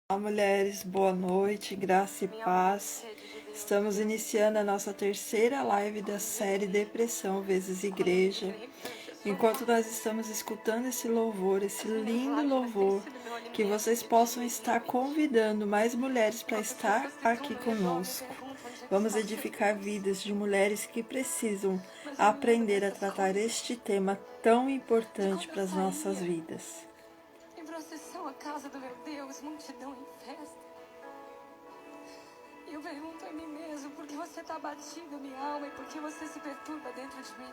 Olá, mulheres, boa noite, graça e paz. Estamos iniciando a nossa terceira live da série Depressão vezes Igreja. Enquanto nós estamos escutando esse louvor, esse lindo louvor, que vocês possam estar convidando mais mulheres para estar aqui conosco. Vamos edificar vidas de mulheres que precisam aprender a tratar este tema tão importante para as nossas vidas. Procissão à casa do meu Deus, multidão em festa. E eu pergunto a mim mesmo, por que você está abatido, minha alma, e por que você se perturba dentro de mim?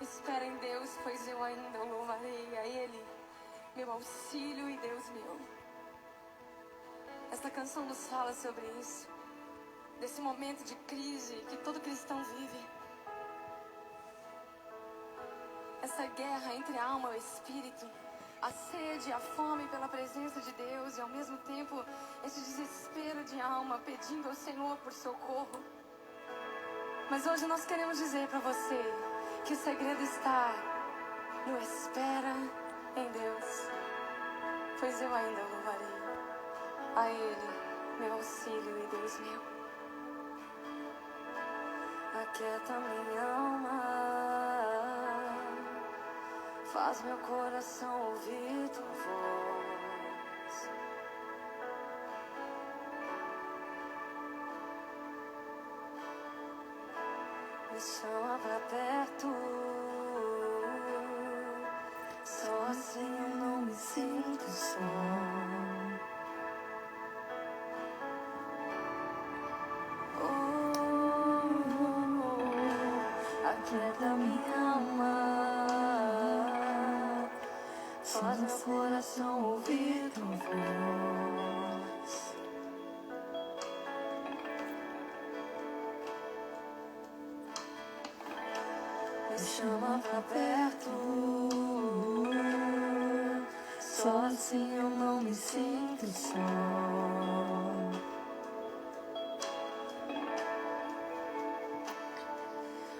Espera em Deus, pois eu ainda o louvarei a Ele, meu auxílio e Deus meu. Esta canção nos fala sobre isso, desse momento de crise que todo cristão vive. Essa guerra entre a alma e o espírito, a sede, a fome pela presença de Deus e ao mesmo tempo esse desespero de alma pedindo ao Senhor por socorro. Mas hoje nós queremos dizer para você que o segredo está no espera em Deus, pois eu ainda louvarei a Ele, meu auxílio e Deus meu. Aquieta minha alma, faz meu coração ouvir tua voz. Me chama pra perto, só assim eu não me sinto só. Aquieta minha alma, faz meu coração ouvir tua voz. Me chama pra perto, só assim eu não me sinto só.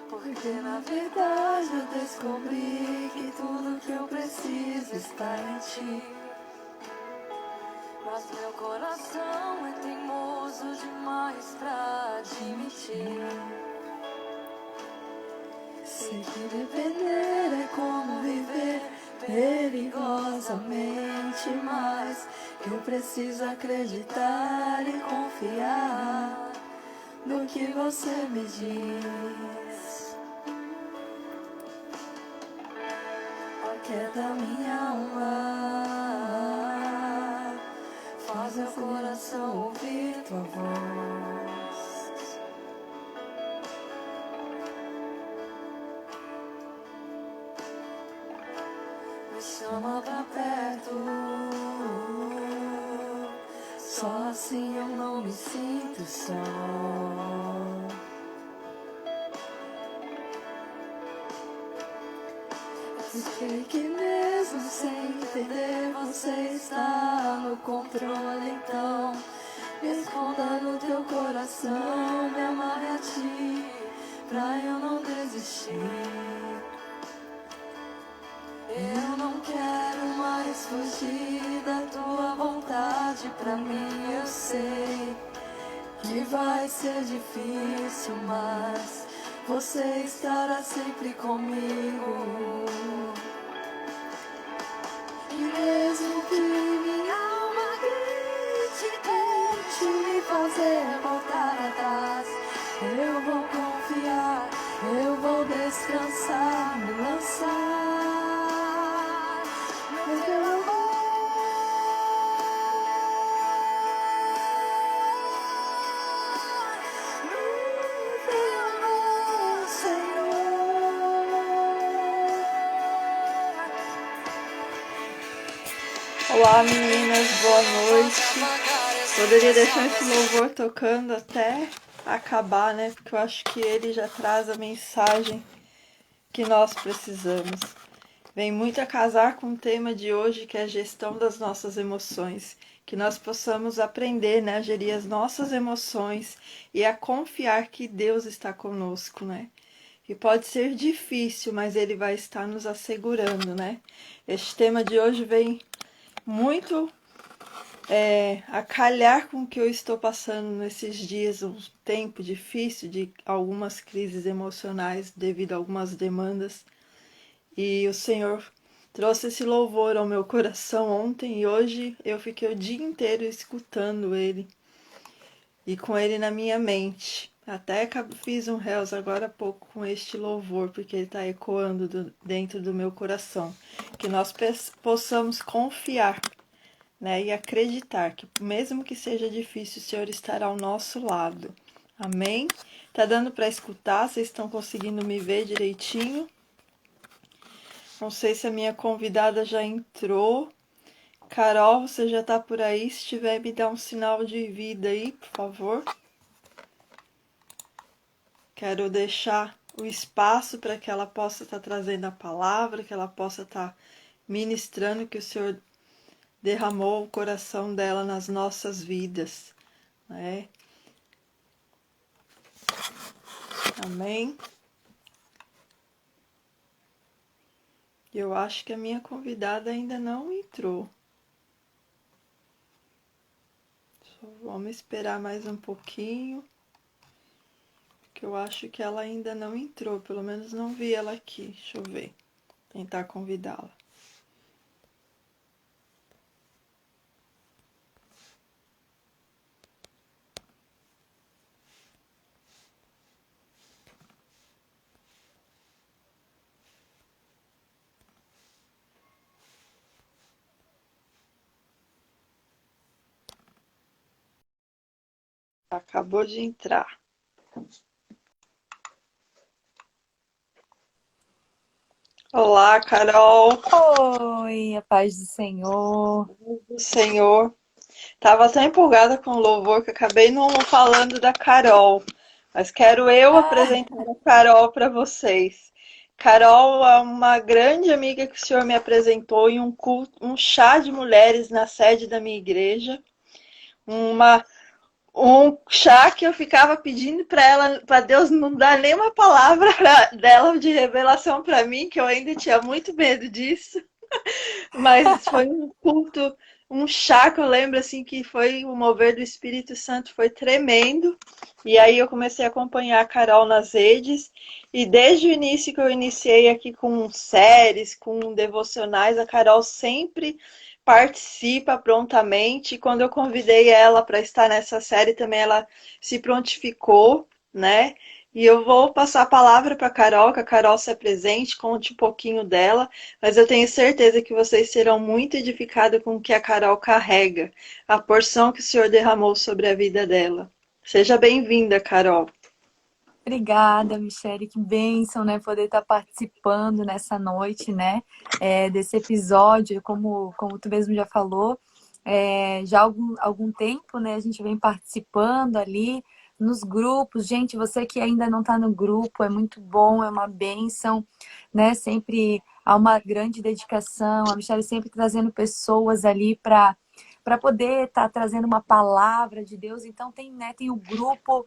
Porque na verdade eu descobri que tudo que eu preciso está em ti. Mas meu coração é teimoso demais pra admitir. Sei que depender é como viver perigosamente, mas eu preciso acreditar e confiar no que você me diz. Aquieta minha alma, faz meu coração ouvir tua voz. Me chama pra perto, só assim eu não me sinto só. Eu sei que mesmo sem entender você está no controle, então me esconda no teu coração, me amarre a ti, pra eu não desistir. Eu não quero mais fugir da tua vontade pra mim, eu sei que vai ser difícil, mas você estará sempre comigo. E mesmo que minha alma grite, tente me fazer voltar atrás, eu vou confiar, eu vou descansar, me lançar no teu amor. Olá, meninas, boa noite. Poderia deixar esse louvor tocando até acabar, né? Porque eu acho que ele já traz a mensagem que nós precisamos. Vem muito a casar com o tema de hoje, que é a gestão das nossas emoções. Que nós possamos aprender, né, a gerir as nossas emoções e a confiar que Deus está conosco, né? E pode ser difícil, mas Ele vai estar nos assegurando, né? Este tema de hoje vem muito a calhar com o que eu estou passando nesses dias, um tempo difícil de algumas crises emocionais devido a algumas demandas. E o Senhor trouxe esse louvor ao meu coração ontem e hoje eu fiquei o dia inteiro escutando ele e com ele na minha mente. Até fiz um réus agora há pouco com este louvor, porque ele está ecoando dentro do meu coração. Que nós possamos confiar, né, e acreditar que, mesmo que seja difícil, o Senhor estará ao nosso lado. Amém? Tá dando para escutar? Vocês estão conseguindo me ver direitinho? Não sei se a minha convidada já entrou. Carol, você já tá por aí? Se tiver, me dá um sinal de vida aí, por favor. Quero deixar o espaço para que ela possa estar trazendo a palavra, que ela possa estar ministrando que o Senhor derramou o coração dela nas nossas vidas, né? Amém? Eu acho que a minha convidada ainda não entrou. Só vamos esperar mais um pouquinho, que eu acho que ela ainda não entrou, pelo menos não vi ela aqui. Deixa eu ver, tentar convidá-la. Acabou de entrar. Olá, Carol. Oi, a paz do Senhor. Do Senhor. Tava tão empolgada com o louvor que acabei não falando da Carol, mas quero eu Ah, apresentar a Carol para vocês. Carol é uma grande amiga que o senhor me apresentou em um culto, um chá de mulheres na sede da minha igreja. Uma, um chá que eu ficava pedindo para ela, para Deus não dar nenhuma palavra dela de revelação para mim, que eu ainda tinha muito medo disso. Mas foi um culto, um chá que eu lembro assim que foi o mover do Espírito Santo, foi tremendo. E aí eu comecei a acompanhar a Carol nas redes. E desde o início que eu iniciei aqui com séries, com devocionais, a Carol sempre participa prontamente. E quando eu convidei ela para estar nessa série também, ela se prontificou, né? E eu vou passar a palavra para a Carol, que a Carol se apresente, conte um pouquinho dela, mas eu tenho certeza que vocês serão muito edificados com o que a Carol carrega, a porção que o Senhor derramou sobre a vida dela. Seja bem-vinda, Carol. obrigada, Michele. Que bênção, né? Poder estar participando nessa noite, né? Desse episódio, como tu mesmo já falou. Já há algum tempo, né? A gente vem participando ali nos grupos. Gente, você que ainda não está no grupo, é muito bom, é uma bênção, né? Sempre há uma grande dedicação. A Michele sempre trazendo pessoas ali para poder estar trazendo uma palavra de Deus. Então tem o grupo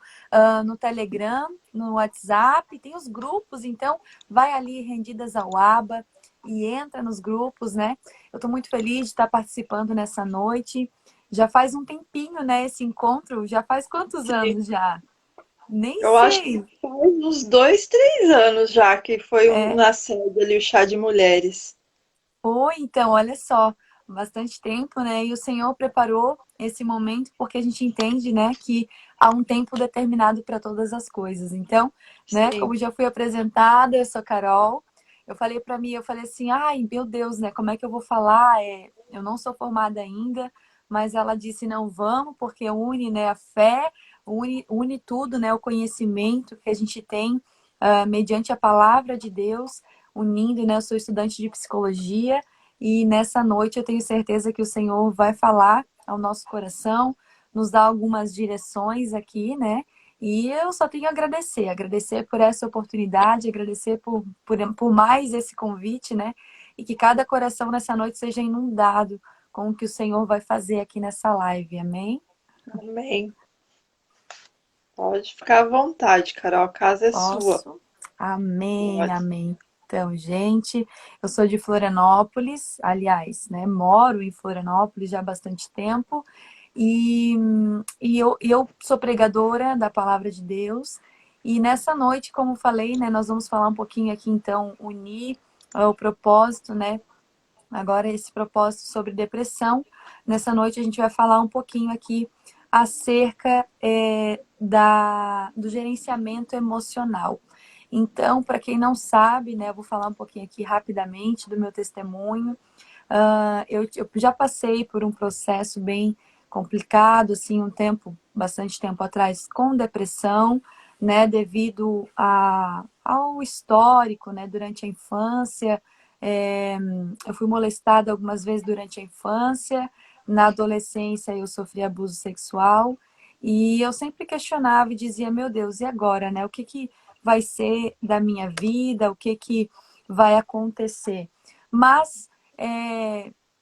no Telegram, no WhatsApp, tem os grupos, então vai ali rendidas ao aba e entra nos grupos, né? Eu estou muito feliz de estar participando nessa noite. Já faz um tempinho, né, esse encontro? Já faz quantos Sim. anos já? Nem Eu acho que sei. faz uns 2, 3 anos já que foi É, na sede ali o chá de mulheres. Ou então, olha só, bastante tempo, né? E o Senhor preparou esse momento porque a gente entende, né, que há um tempo determinado para todas as coisas. Então, né, Sim, como já fui apresentada, eu sou Carol. Eu falei para mim, eu falei assim, ai, meu Deus, né, como é que eu vou falar? Eu não sou formada ainda, mas ela disse, não, vamos, porque une, né, a fé, une tudo, né, o conhecimento que a gente tem mediante a palavra de Deus unindo, né? Eu sou estudante de psicologia e nessa noite eu tenho certeza que o Senhor vai falar ao nosso coração, nos dar algumas direções aqui, né? E eu só tenho a agradecer, agradecer por essa oportunidade, agradecer por mais esse convite, né? E que cada coração nessa noite seja inundado com o que o Senhor vai fazer aqui nessa live, amém? amém. Pode ficar à vontade, Carol, a casa é sua. Posso? Amém, Pode. amém. Então, gente, eu sou de Florianópolis, aliás, né? Moro em Florianópolis já há bastante tempo e, e eu sou pregadora da Palavra de Deus. E nessa noite, como falei, né? Nós vamos falar um pouquinho aqui, então, unir o propósito, né? Agora, esse propósito sobre depressão. Nessa noite, a gente vai falar um pouquinho aqui acerca do gerenciamento emocional. Então, para quem não sabe, né, eu vou falar um pouquinho aqui rapidamente do meu testemunho. Eu já passei por um processo bem complicado, assim, bastante tempo atrás, com depressão, né, devido ao histórico, né, durante a infância. Eu fui molestada algumas vezes durante a infância, na adolescência eu sofri abuso sexual, e eu sempre questionava e dizia, meu Deus, e agora, né? O que vai ser da minha vida? O que vai acontecer? Mas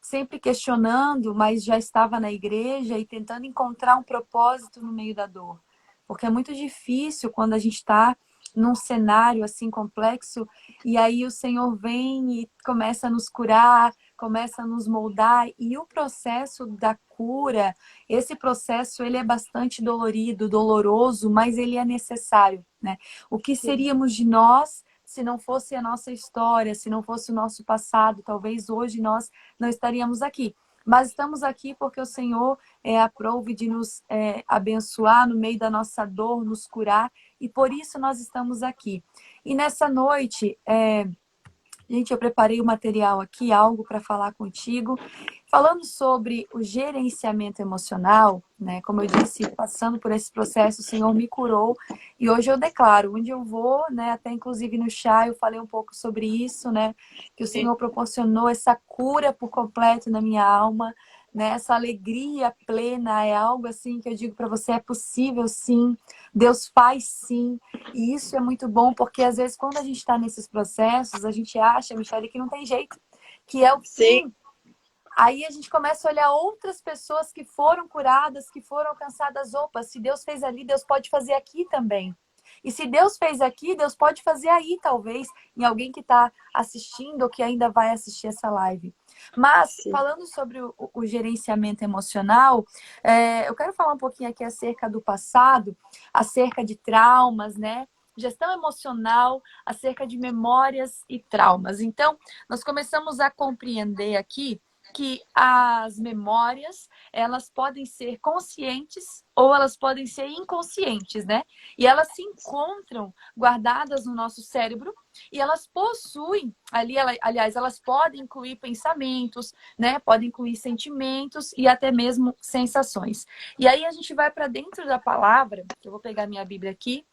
sempre questionando, mas já estava na igreja e tentando encontrar um propósito no meio da dor. Porque é muito difícil quando a gente está num cenário assim complexo e aí o Senhor vem e começa a nos curar, começa a nos moldar, e o processo da cura, esse processo ele é bastante dolorido, doloroso, mas ele é necessário, né? O que seríamos de nós se não fosse a nossa história, se não fosse o nosso passado? Talvez hoje nós não estaríamos aqui. Mas estamos aqui porque o Senhor aprove de nos abençoar no meio da nossa dor, nos curar, e por isso nós estamos aqui. E nessa noite, gente, eu preparei o material aqui, algo para falar contigo, falando sobre o gerenciamento emocional, né? Como eu disse, passando por esse processo, o Senhor me curou, e hoje eu declaro, onde eu vou, né? Até inclusive no chá eu falei um pouco sobre isso, né? Que o Senhor proporcionou essa cura por completo na minha alma, né? Essa alegria plena é algo assim que eu digo para você, é possível sim, Deus faz sim, e isso é muito bom, porque às vezes quando a gente está nesses processos, a gente acha, Michele, que não tem jeito, que é o fim. Aí a gente começa a olhar outras pessoas que foram curadas, que foram alcançadas. Opa, se Deus fez ali, Deus pode fazer aqui também. E se Deus fez aqui, Deus pode fazer aí, talvez, em alguém que está assistindo ou que ainda vai assistir essa live. Mas, falando sobre o gerenciamento emocional, eu quero falar um pouquinho aqui acerca do passado, acerca de traumas, né? Gestão emocional, acerca de memórias e traumas. Então, nós começamos a compreender aqui que as memórias, elas podem ser conscientes ou elas podem ser inconscientes, né? E elas se encontram guardadas no nosso cérebro e elas possuem, aliás, elas podem incluir pensamentos, né? Podem incluir sentimentos e até mesmo sensações. E aí a gente vai para dentro da palavra, eu vou pegar minha Bíblia aqui,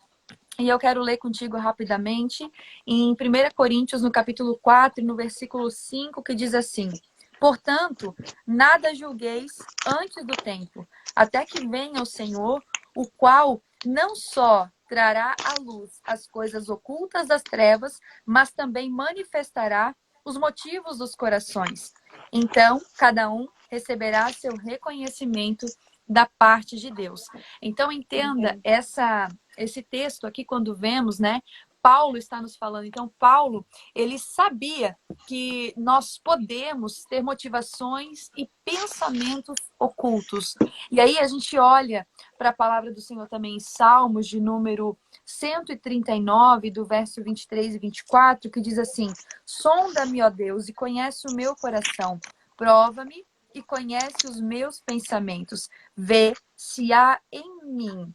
e eu quero ler contigo rapidamente em 1 Coríntios, no capítulo 4, no versículo 5, que diz assim: portanto, nada julgueis antes do tempo, até que venha o Senhor, o qual não só trará à luz as coisas ocultas das trevas, mas também manifestará os motivos dos corações. Então, cada um receberá seu reconhecimento da parte de Deus. Então, entenda esse texto aqui, quando vemos, né? Paulo está nos falando. Então, Paulo, ele sabia que nós podemos ter motivações e pensamentos ocultos. E aí a gente olha para a palavra do Senhor também em Salmos, de número 139, do verso 23 e 24, que diz assim: sonda-me, ó Deus, e conhece o meu coração. Prova-me e conhece os meus pensamentos. Vê se há em mim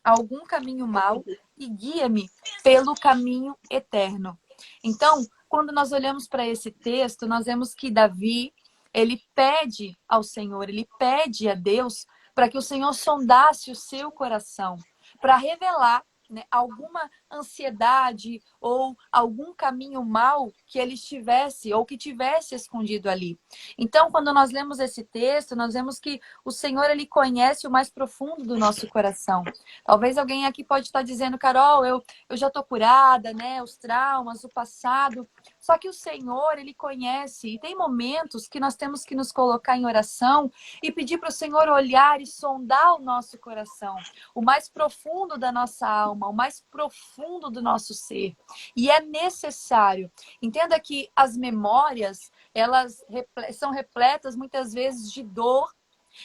algum caminho mau e guia-me pelo caminho eterno. Então, quando nós olhamos para esse texto, nós vemos que Davi, ele pede ao Senhor, ele pede a Deus para que o Senhor sondasse o seu coração, para revelar, né, alguma ansiedade ou algum caminho mau que ele estivesse ou que tivesse escondido ali. Então, quando nós lemos esse texto, nós vemos que o Senhor, ele conhece o mais profundo do nosso coração. Talvez alguém aqui pode estar dizendo: Carol, eu já estou curada, né? Os traumas, o passado Só que o Senhor, Ele conhece, e tem momentos que nós temos que nos colocar em oração e pedir para o Senhor olhar e sondar o nosso coração, o mais profundo da nossa alma, o mais profundo do nosso ser. E é necessário. Entenda que as memórias, elas são repletas muitas vezes de dor,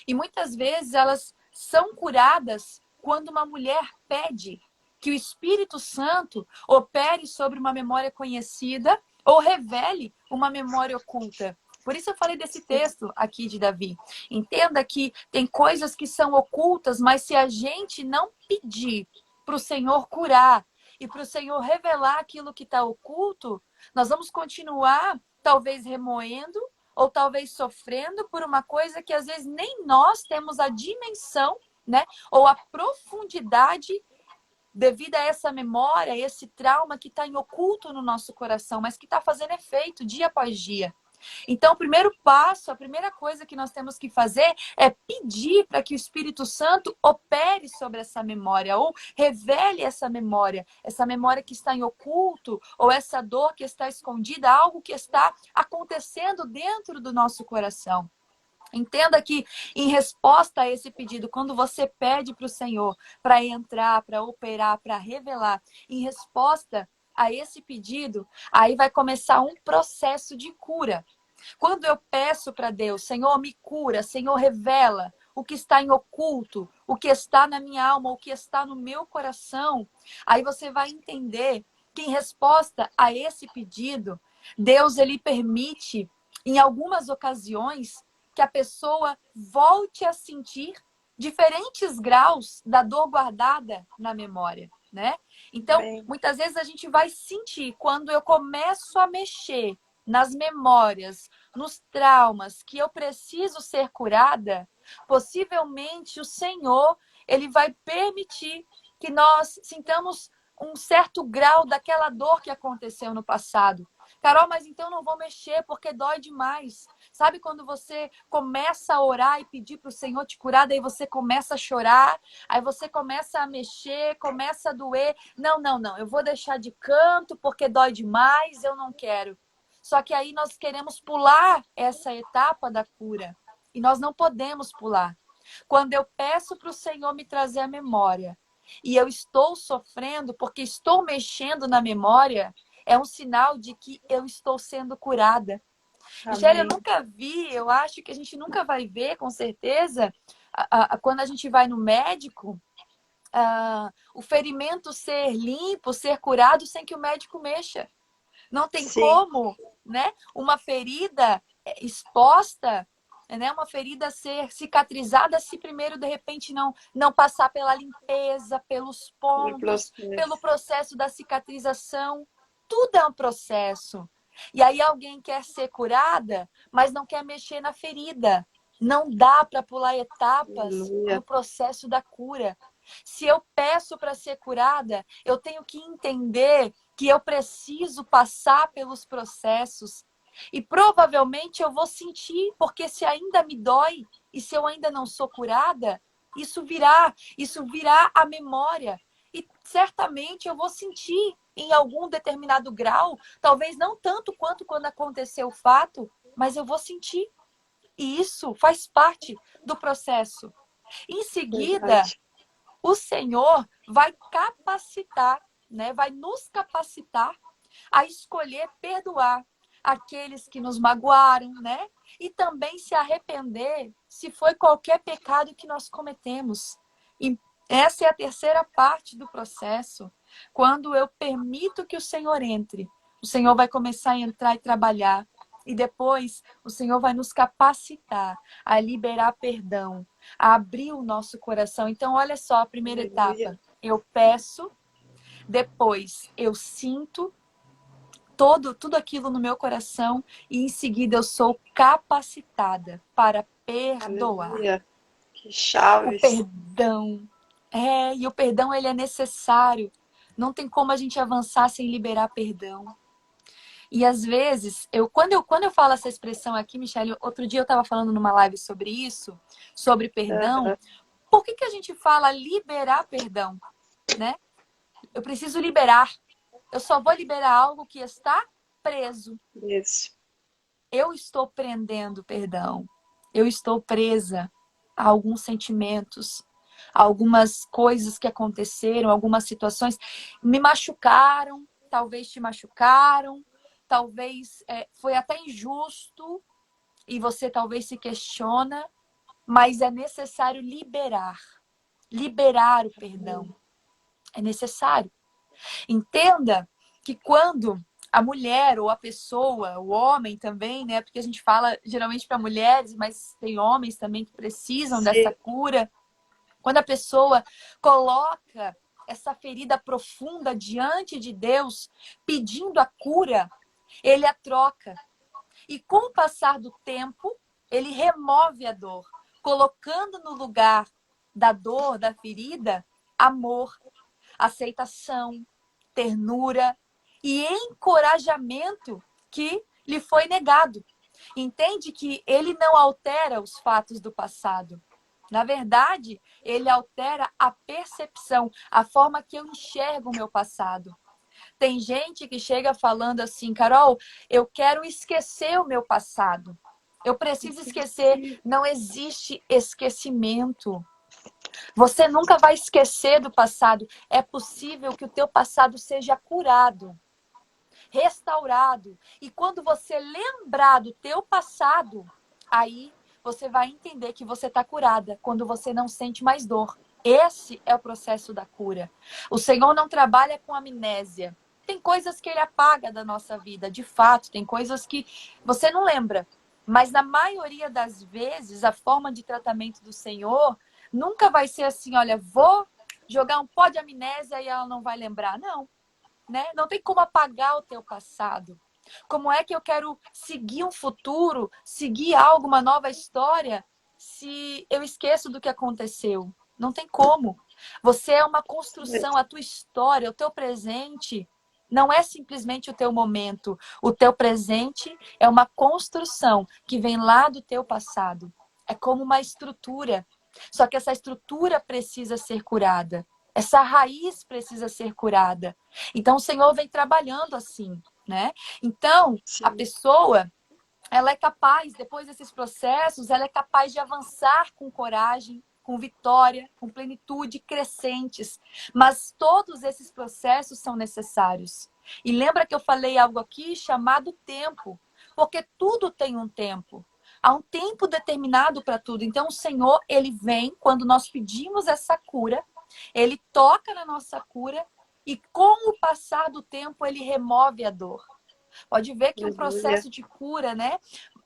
e muitas vezes elas são curadas quando uma mulher pede que o Espírito Santo opere sobre uma memória conhecida ou revele uma memória oculta. Por isso eu falei desse texto aqui de Davi. Entenda que tem coisas que são ocultas, mas se a gente não pedir para o Senhor curar e para o Senhor revelar aquilo que está oculto, nós vamos continuar, talvez, remoendo ou talvez sofrendo por uma coisa que às vezes nem nós temos a dimensão, né? Ou a profundidade devido a essa memória, esse trauma que está em oculto no nosso coração, mas que está fazendo efeito dia após dia. Então, o primeiro passo, a primeira coisa que nós temos que fazer é pedir para que o Espírito Santo opere sobre essa memória ou revele essa memória que está em oculto ou essa dor que está escondida, algo que está acontecendo dentro do nosso coração. Entenda que, em resposta a esse pedido, quando você pede para o Senhor para entrar, para operar, para revelar, em resposta a esse pedido, aí vai começar um processo de cura. Quando eu peço para Deus, Senhor, me cura, Senhor, revela o que está em oculto, o que está na minha alma, o que está no meu coração, aí você vai entender que, em resposta a esse pedido, Deus, ele permite, em algumas ocasiões, que a pessoa volte a sentir diferentes graus da dor guardada na memória, né? Então, muitas vezes a gente vai sentir, quando eu começo a mexer nas memórias, nos traumas, que eu preciso ser curada, possivelmente o Senhor, ele vai permitir que nós sintamos um certo grau daquela dor que aconteceu no passado. Carol, mas então não vou mexer porque dói demais. Sabe quando você começa a orar e pedir para o Senhor te curar, daí você começa a chorar, aí você começa a mexer, começa a doer. Não, não, não, eu vou deixar de canto porque dói demais, eu não quero. Só que aí nós queremos pular essa etapa da cura e nós não podemos pular. Quando eu peço para o Senhor me trazer a memória e eu estou sofrendo porque estou mexendo na memória, é um sinal de que eu estou sendo curada. Michele, eu nunca vi, eu acho que a gente nunca vai ver, com certeza, quando a gente vai no médico, o ferimento ser limpo, ser curado sem que o médico mexa. Não tem como, né? Uma ferida exposta, né? Uma ferida ser cicatrizada se primeiro, de repente, não passar pela limpeza, pelos pontos, pelo processo da cicatrização. Tudo é um processo. E aí alguém quer ser curada, mas não quer mexer na ferida. Não dá para pular etapas no processo da cura. Se eu peço para ser curada, eu tenho que entender que eu preciso passar pelos processos. E provavelmente eu vou sentir, porque se ainda me dói e se eu ainda não sou curada, isso virá a memória. E certamente eu vou sentir em algum determinado grau, talvez não tanto quanto quando aconteceu o fato, mas eu vou sentir. E isso faz parte do processo. Em seguida, o Senhor vai capacitar, né? Vai nos capacitar a escolher perdoar aqueles que nos magoaram, né? E também se arrepender se foi qualquer pecado que nós cometemos. E essa é a terceira parte do processo. Quando eu permito que o Senhor entre, o Senhor vai começar a entrar e trabalhar. E depois o Senhor vai nos capacitar a liberar perdão, a abrir o nosso coração. Então, olha só a primeira etapa. Eu peço, depois eu sinto tudo aquilo no meu coração e em seguida eu sou capacitada para perdoar. Aleluia. Que chave. O perdão. E o perdão, ele é necessário. Não tem como a gente avançar sem liberar perdão. E às vezes, quando eu falo essa expressão aqui, Michele, outro dia eu estava falando numa live sobre isso, sobre perdão. Por que a gente fala liberar perdão? Né? Eu preciso liberar. Eu só vou liberar algo que está preso. Isso. Eu estou prendendo, perdão. Eu estou presa a alguns sentimentos, a algumas coisas que aconteceram, algumas situações me machucaram, talvez te machucaram, talvez foi até injusto e você talvez se questiona, mas é necessário liberar o perdão. É necessário. Entenda que quando a mulher ou a pessoa, o homem também, né? Porque a gente fala geralmente para mulheres, mas tem homens também que precisam dessa Sim. cura. Quando a pessoa coloca essa ferida profunda diante de Deus, pedindo a cura, ele a troca. E com o passar do tempo, ele remove a dor, colocando no lugar da dor, da ferida, amor, aceitação, ternura e encorajamento que lhe foi negado. Entende que ele não altera os fatos do passado. Na verdade, ele altera a percepção, a forma que eu enxergo o meu passado. Tem gente que chega falando assim, Carol, eu quero esquecer o meu passado. Eu preciso esquecer. Não existe esquecimento. Você nunca vai esquecer do passado. É possível que o teu passado seja curado, restaurado. E quando você lembrar do teu passado, aí você vai entender que você está curada, quando você não sente mais dor. Esse é o processo da cura. O Senhor não trabalha com amnésia. Tem coisas que Ele apaga da nossa vida, de fato. Tem coisas que você não lembra. Mas na maioria das vezes, a forma de tratamento do Senhor nunca vai ser assim, olha, vou jogar um pó de amnésia e ela não vai lembrar. Não, né? Não tem como apagar o teu passado. Como é que eu quero seguir um futuro, seguir algo, uma nova história, se eu esqueço do que aconteceu? Não tem como. Você é uma construção, a tua história, o teu presente não é simplesmente o teu momento. O teu presente é uma construção que vem lá do teu passado. É como uma estrutura. Só que essa estrutura precisa ser curada. Essa raiz precisa ser curada. Então, o Senhor vem trabalhando assim, né? Então, a Sim. pessoa, ela é capaz, depois desses processos, ela é capaz de avançar com coragem, com vitória, com plenitude, crescentes. Mas todos esses processos são necessários. E lembra que eu falei algo aqui chamado tempo, porque tudo tem um tempo. Há um tempo determinado para tudo. Então, o Senhor, ele vem quando nós pedimos essa cura, ele toca na nossa cura e com o passar do tempo ele remove a dor. Pode ver que o Aleluia. processo de cura, né,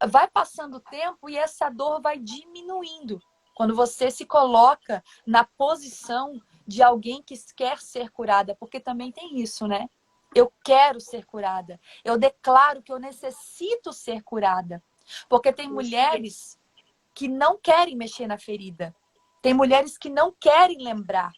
vai passando o tempo e essa dor vai diminuindo. Quando você se coloca na posição de alguém que quer ser curada, porque também tem isso, né? Eu quero ser curada. Eu declaro que eu necessito ser curada. Porque tem mulheres que não querem mexer na ferida. Tem mulheres que não querem lembrar.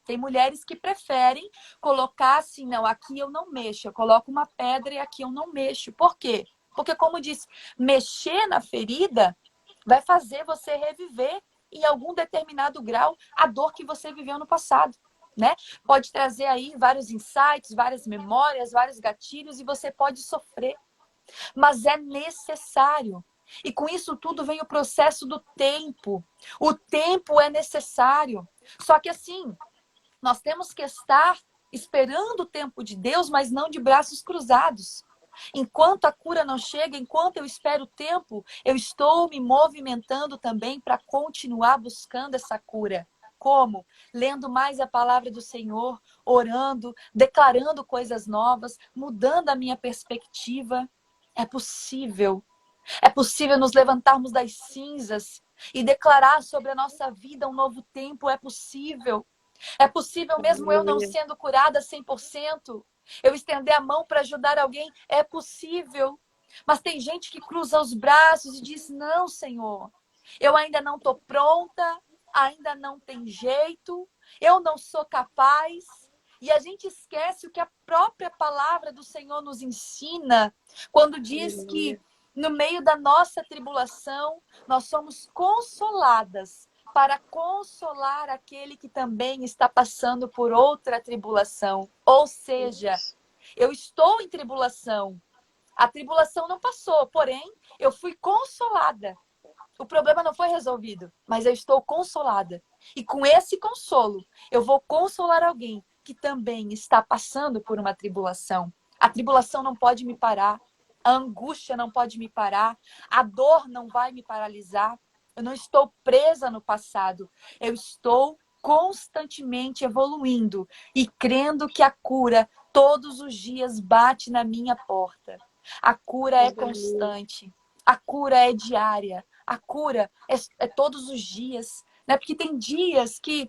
Tem mulheres que preferem colocar assim, não, aqui eu não mexo, eu coloco uma pedra e aqui eu não mexo. Por quê? Porque, como disse, mexer na ferida vai fazer você reviver em algum determinado grau a dor que você viveu no passado, né? Pode trazer aí vários insights, várias memórias, vários gatilhos e você pode sofrer. Mas é necessário. E com isso tudo vem o processo do tempo. O tempo é necessário. Só que assim, nós temos que estar esperando o tempo de Deus, mas não de braços cruzados. Enquanto a cura não chega, enquanto eu espero o tempo, eu estou me movimentando também para continuar buscando essa cura. Como? Lendo mais a palavra do Senhor, orando, declarando coisas novas, mudando a minha perspectiva. É possível. É possível nos levantarmos das cinzas e declarar sobre a nossa vida um novo tempo. É possível. É possível mesmo eu não Aleluia. sendo curada 100%, eu estender a mão para ajudar alguém? É possível. Mas tem gente que cruza os braços e diz, não, Senhor, eu ainda não estou pronta, ainda não tem jeito, eu não sou capaz. E a gente esquece o que a própria palavra do Senhor nos ensina, quando diz que Aleluia. no meio da nossa tribulação, nós somos consoladas para consolar aquele que também está passando por outra tribulação. Ou seja, eu estou em tribulação. A tribulação não passou, porém, eu fui consolada. O problema não foi resolvido, mas eu estou consolada. E com esse consolo, eu vou consolar alguém que também está passando por uma tribulação. A tribulação não pode me parar, a angústia não pode me parar, a dor não vai me paralisar. Eu não estou presa no passado, eu estou constantemente evoluindo e crendo que a cura todos os dias bate na minha porta. A cura é constante, a cura é diária, a cura é todos os dias, né? Porque tem dias que,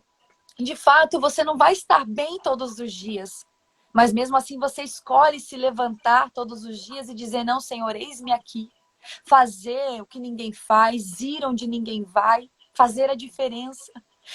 de fato, você não vai estar bem todos os dias. Mas mesmo assim você escolhe se levantar todos os dias e dizer, não, Senhor, eis-me aqui. Fazer o que ninguém faz, ir onde ninguém vai, fazer a diferença.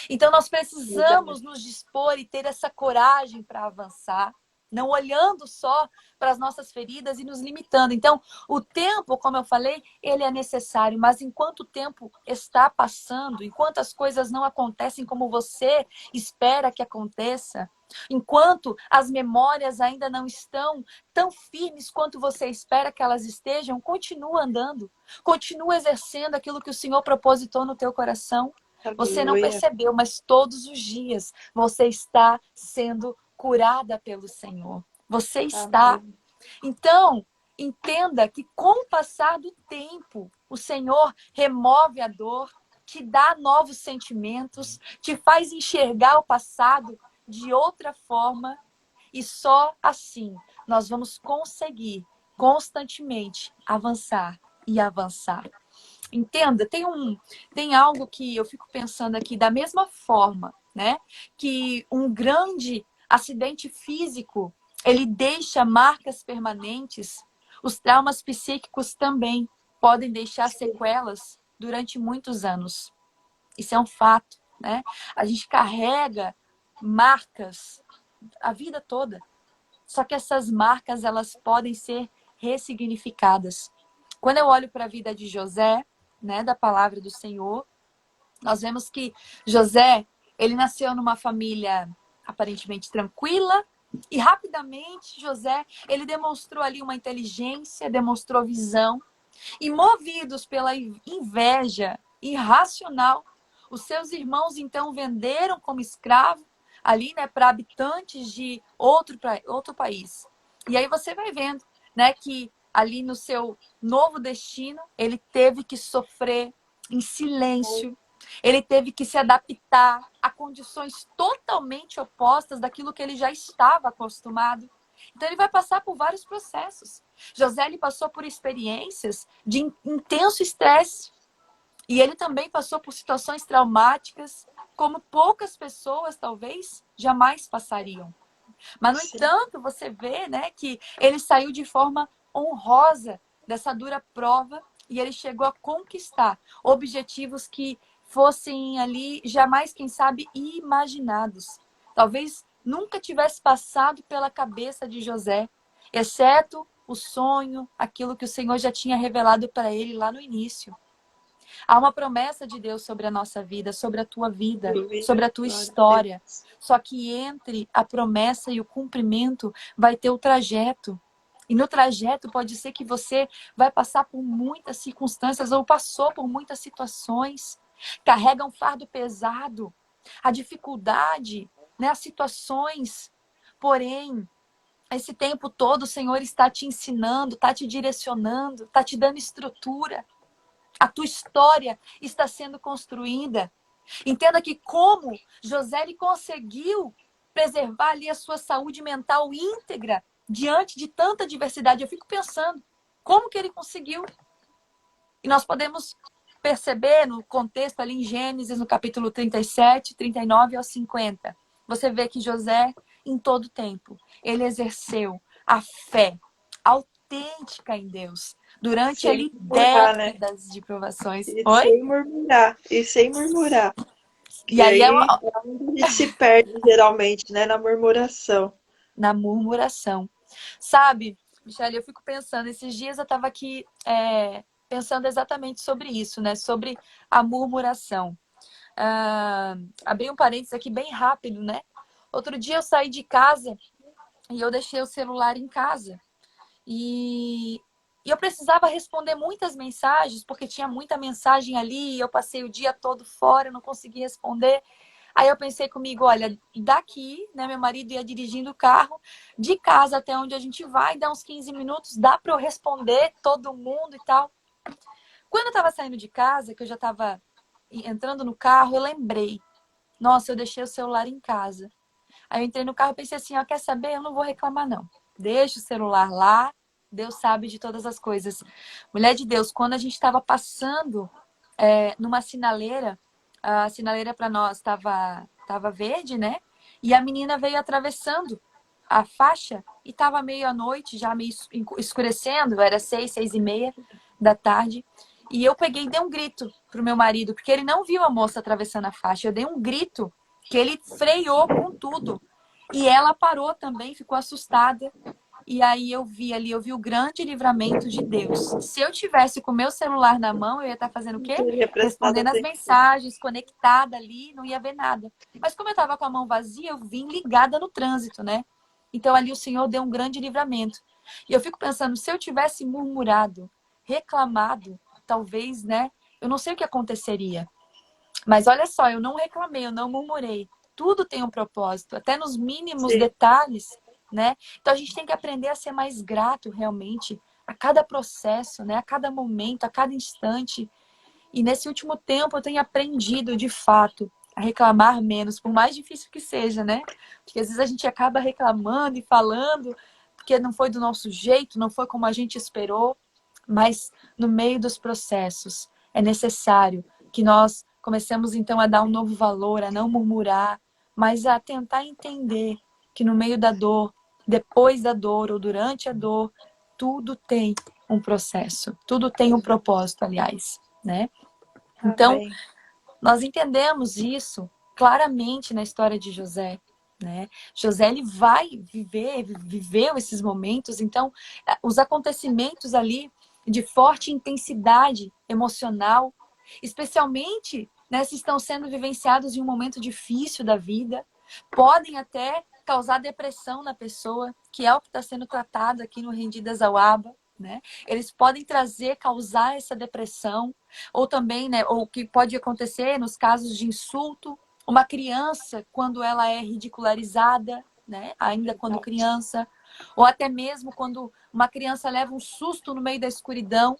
Então nós precisamos nos dispor e ter essa coragem para avançar, não olhando só para as nossas feridas e nos limitando. Então, o tempo, como eu falei, ele é necessário, mas enquanto o tempo está passando, enquanto as coisas não acontecem como você espera que aconteça, enquanto as memórias ainda não estão tão firmes quanto você espera que elas estejam, continua andando, continua exercendo aquilo que o Senhor propositou no teu coração. Você não percebeu, mas todos os dias você está sendo curada pelo Senhor. Você está. Então, entenda que com o passar do tempo, o Senhor remove a dor, te dá novos sentimentos, te faz enxergar o passado de outra forma e só assim nós vamos conseguir constantemente avançar e avançar. Entenda, tem algo que eu fico pensando aqui da mesma forma, né? Que um grande acidente físico, ele deixa marcas permanentes, os traumas psíquicos também podem deixar sequelas durante muitos anos. Isso é um fato, né? A gente carrega marcas a vida toda. Só que essas marcas, elas podem ser ressignificadas. Quando eu olho para a vida de José, né, da palavra do Senhor, nós vemos que José, ele nasceu numa família aparentemente tranquila e rapidamente José, ele demonstrou ali uma inteligência, demonstrou visão e movidos pela inveja irracional, os seus irmãos então venderam como escravo ali, né, para habitantes de outro país. E aí você vai vendo, né, que ali no seu novo destino, ele teve que sofrer em silêncio, ele teve que se adaptar a condições totalmente opostas daquilo que ele já estava acostumado. Então ele vai passar por vários processos. José ele passou por experiências de intenso estresse e ele também passou por situações traumáticas como poucas pessoas talvez jamais passariam. Mas, no entanto, você vê, né, que ele saiu de forma honrosa dessa dura prova e ele chegou a conquistar objetivos que fossem ali jamais, quem sabe, imaginados. Talvez nunca tivesse passado pela cabeça de José, exceto o sonho, aquilo que o Senhor já tinha revelado para ele lá no início. Há uma promessa de Deus sobre a nossa vida, sobre a tua vida, sobre a tua história. Só que entre a promessa e o cumprimento vai ter o trajeto. E no trajeto pode ser que você vai passar por muitas circunstâncias ou passou por muitas situações. Carrega um fardo pesado, a dificuldade, né, as situações. Porém, esse tempo todo o Senhor está te ensinando, está te direcionando, está te dando estrutura. A tua história está sendo construída. Entenda que como José ele conseguiu preservar ali a sua saúde mental íntegra diante de tanta diversidade. Eu fico pensando, como que ele conseguiu? E nós podemos perceber no contexto ali em Gênesis, no capítulo 37, 39 ao 50. Você vê que José, em todo tempo, ele exerceu a fé autêntica em Deus. Durante ali décadas de provações. Sem murmurar. E sem murmurar. E aí é onde a gente se perde, geralmente, né? Na murmuração. Na murmuração. Sabe, Michele, eu fico pensando, esses dias eu estava aqui pensando exatamente sobre isso, né? Sobre a murmuração. Abri um parênteses aqui bem rápido, né? Outro dia eu saí de casa e eu deixei o celular em casa. E E eu precisava responder muitas mensagens, porque tinha muita mensagem ali, e eu passei o dia todo fora, não consegui responder. Aí eu pensei comigo, olha, daqui, né, meu marido ia dirigindo o carro, de casa até onde a gente vai, dá uns 15 minutos, dá para eu responder todo mundo e tal. Quando eu estava saindo de casa, que eu já estava entrando no carro, eu lembrei, nossa, eu deixei o celular em casa. Aí eu entrei no carro e pensei assim, ó, quer saber? Eu não vou reclamar, não. Deixa o celular lá, Deus sabe de todas as coisas. Mulher de Deus, quando a gente estava passando numa sinaleira, a sinaleira para nós tava verde, né? E a menina veio atravessando a faixa e estava meio à noite, já meio escurecendo, era 6, 6:30 da tarde. E eu peguei e dei um grito pro meu marido, porque ele não viu a moça atravessando a faixa. Eu dei um grito que ele freou com tudo. E ela parou também, ficou assustada. E aí eu vi o grande livramento de Deus. Se eu tivesse com o meu celular na mão, eu ia estar fazendo o quê? Teria prestado Respondendo as atenção. mensagens, conectada ali, não ia ver nada. Mas como eu estava com a mão vazia, eu vim ligada no trânsito, né? Então ali o Senhor deu um grande livramento. E eu fico pensando, se eu tivesse murmurado, reclamado, talvez, né? Eu não sei o que aconteceria. Mas olha só, eu não reclamei, eu não murmurei. Tudo tem um propósito, até nos mínimos Sim, detalhes, né? Então a gente tem que aprender a ser mais grato realmente a cada processo, né? A cada momento, a cada instante. E nesse último tempo eu tenho aprendido, de fato, a reclamar menos, por mais difícil que seja, né? Porque às vezes a gente acaba reclamando e falando porque não foi do nosso jeito, não foi como a gente esperou, mas no meio dos processos é necessário que nós comecemos então a dar um novo valor, a não murmurar, mas a tentar entender que no meio da dor, depois da dor ou durante a dor, tudo tem um processo, tudo tem um propósito, aliás, né? Então, amém. nós entendemos isso claramente na história de José, né? José, ele vai viveu esses momentos, então, os acontecimentos ali de forte intensidade emocional, especialmente, né, se estão sendo vivenciados em um momento difícil da vida, podem até causar depressão na pessoa, que é o que está sendo tratado aqui no Rendidas ao Abba, né? Eles podem causar essa depressão, ou também, né, ou o que pode acontecer nos casos de insulto, uma criança quando ela é ridicularizada, né, ainda quando Verdade. criança, ou até mesmo quando uma criança leva um susto no meio da escuridão,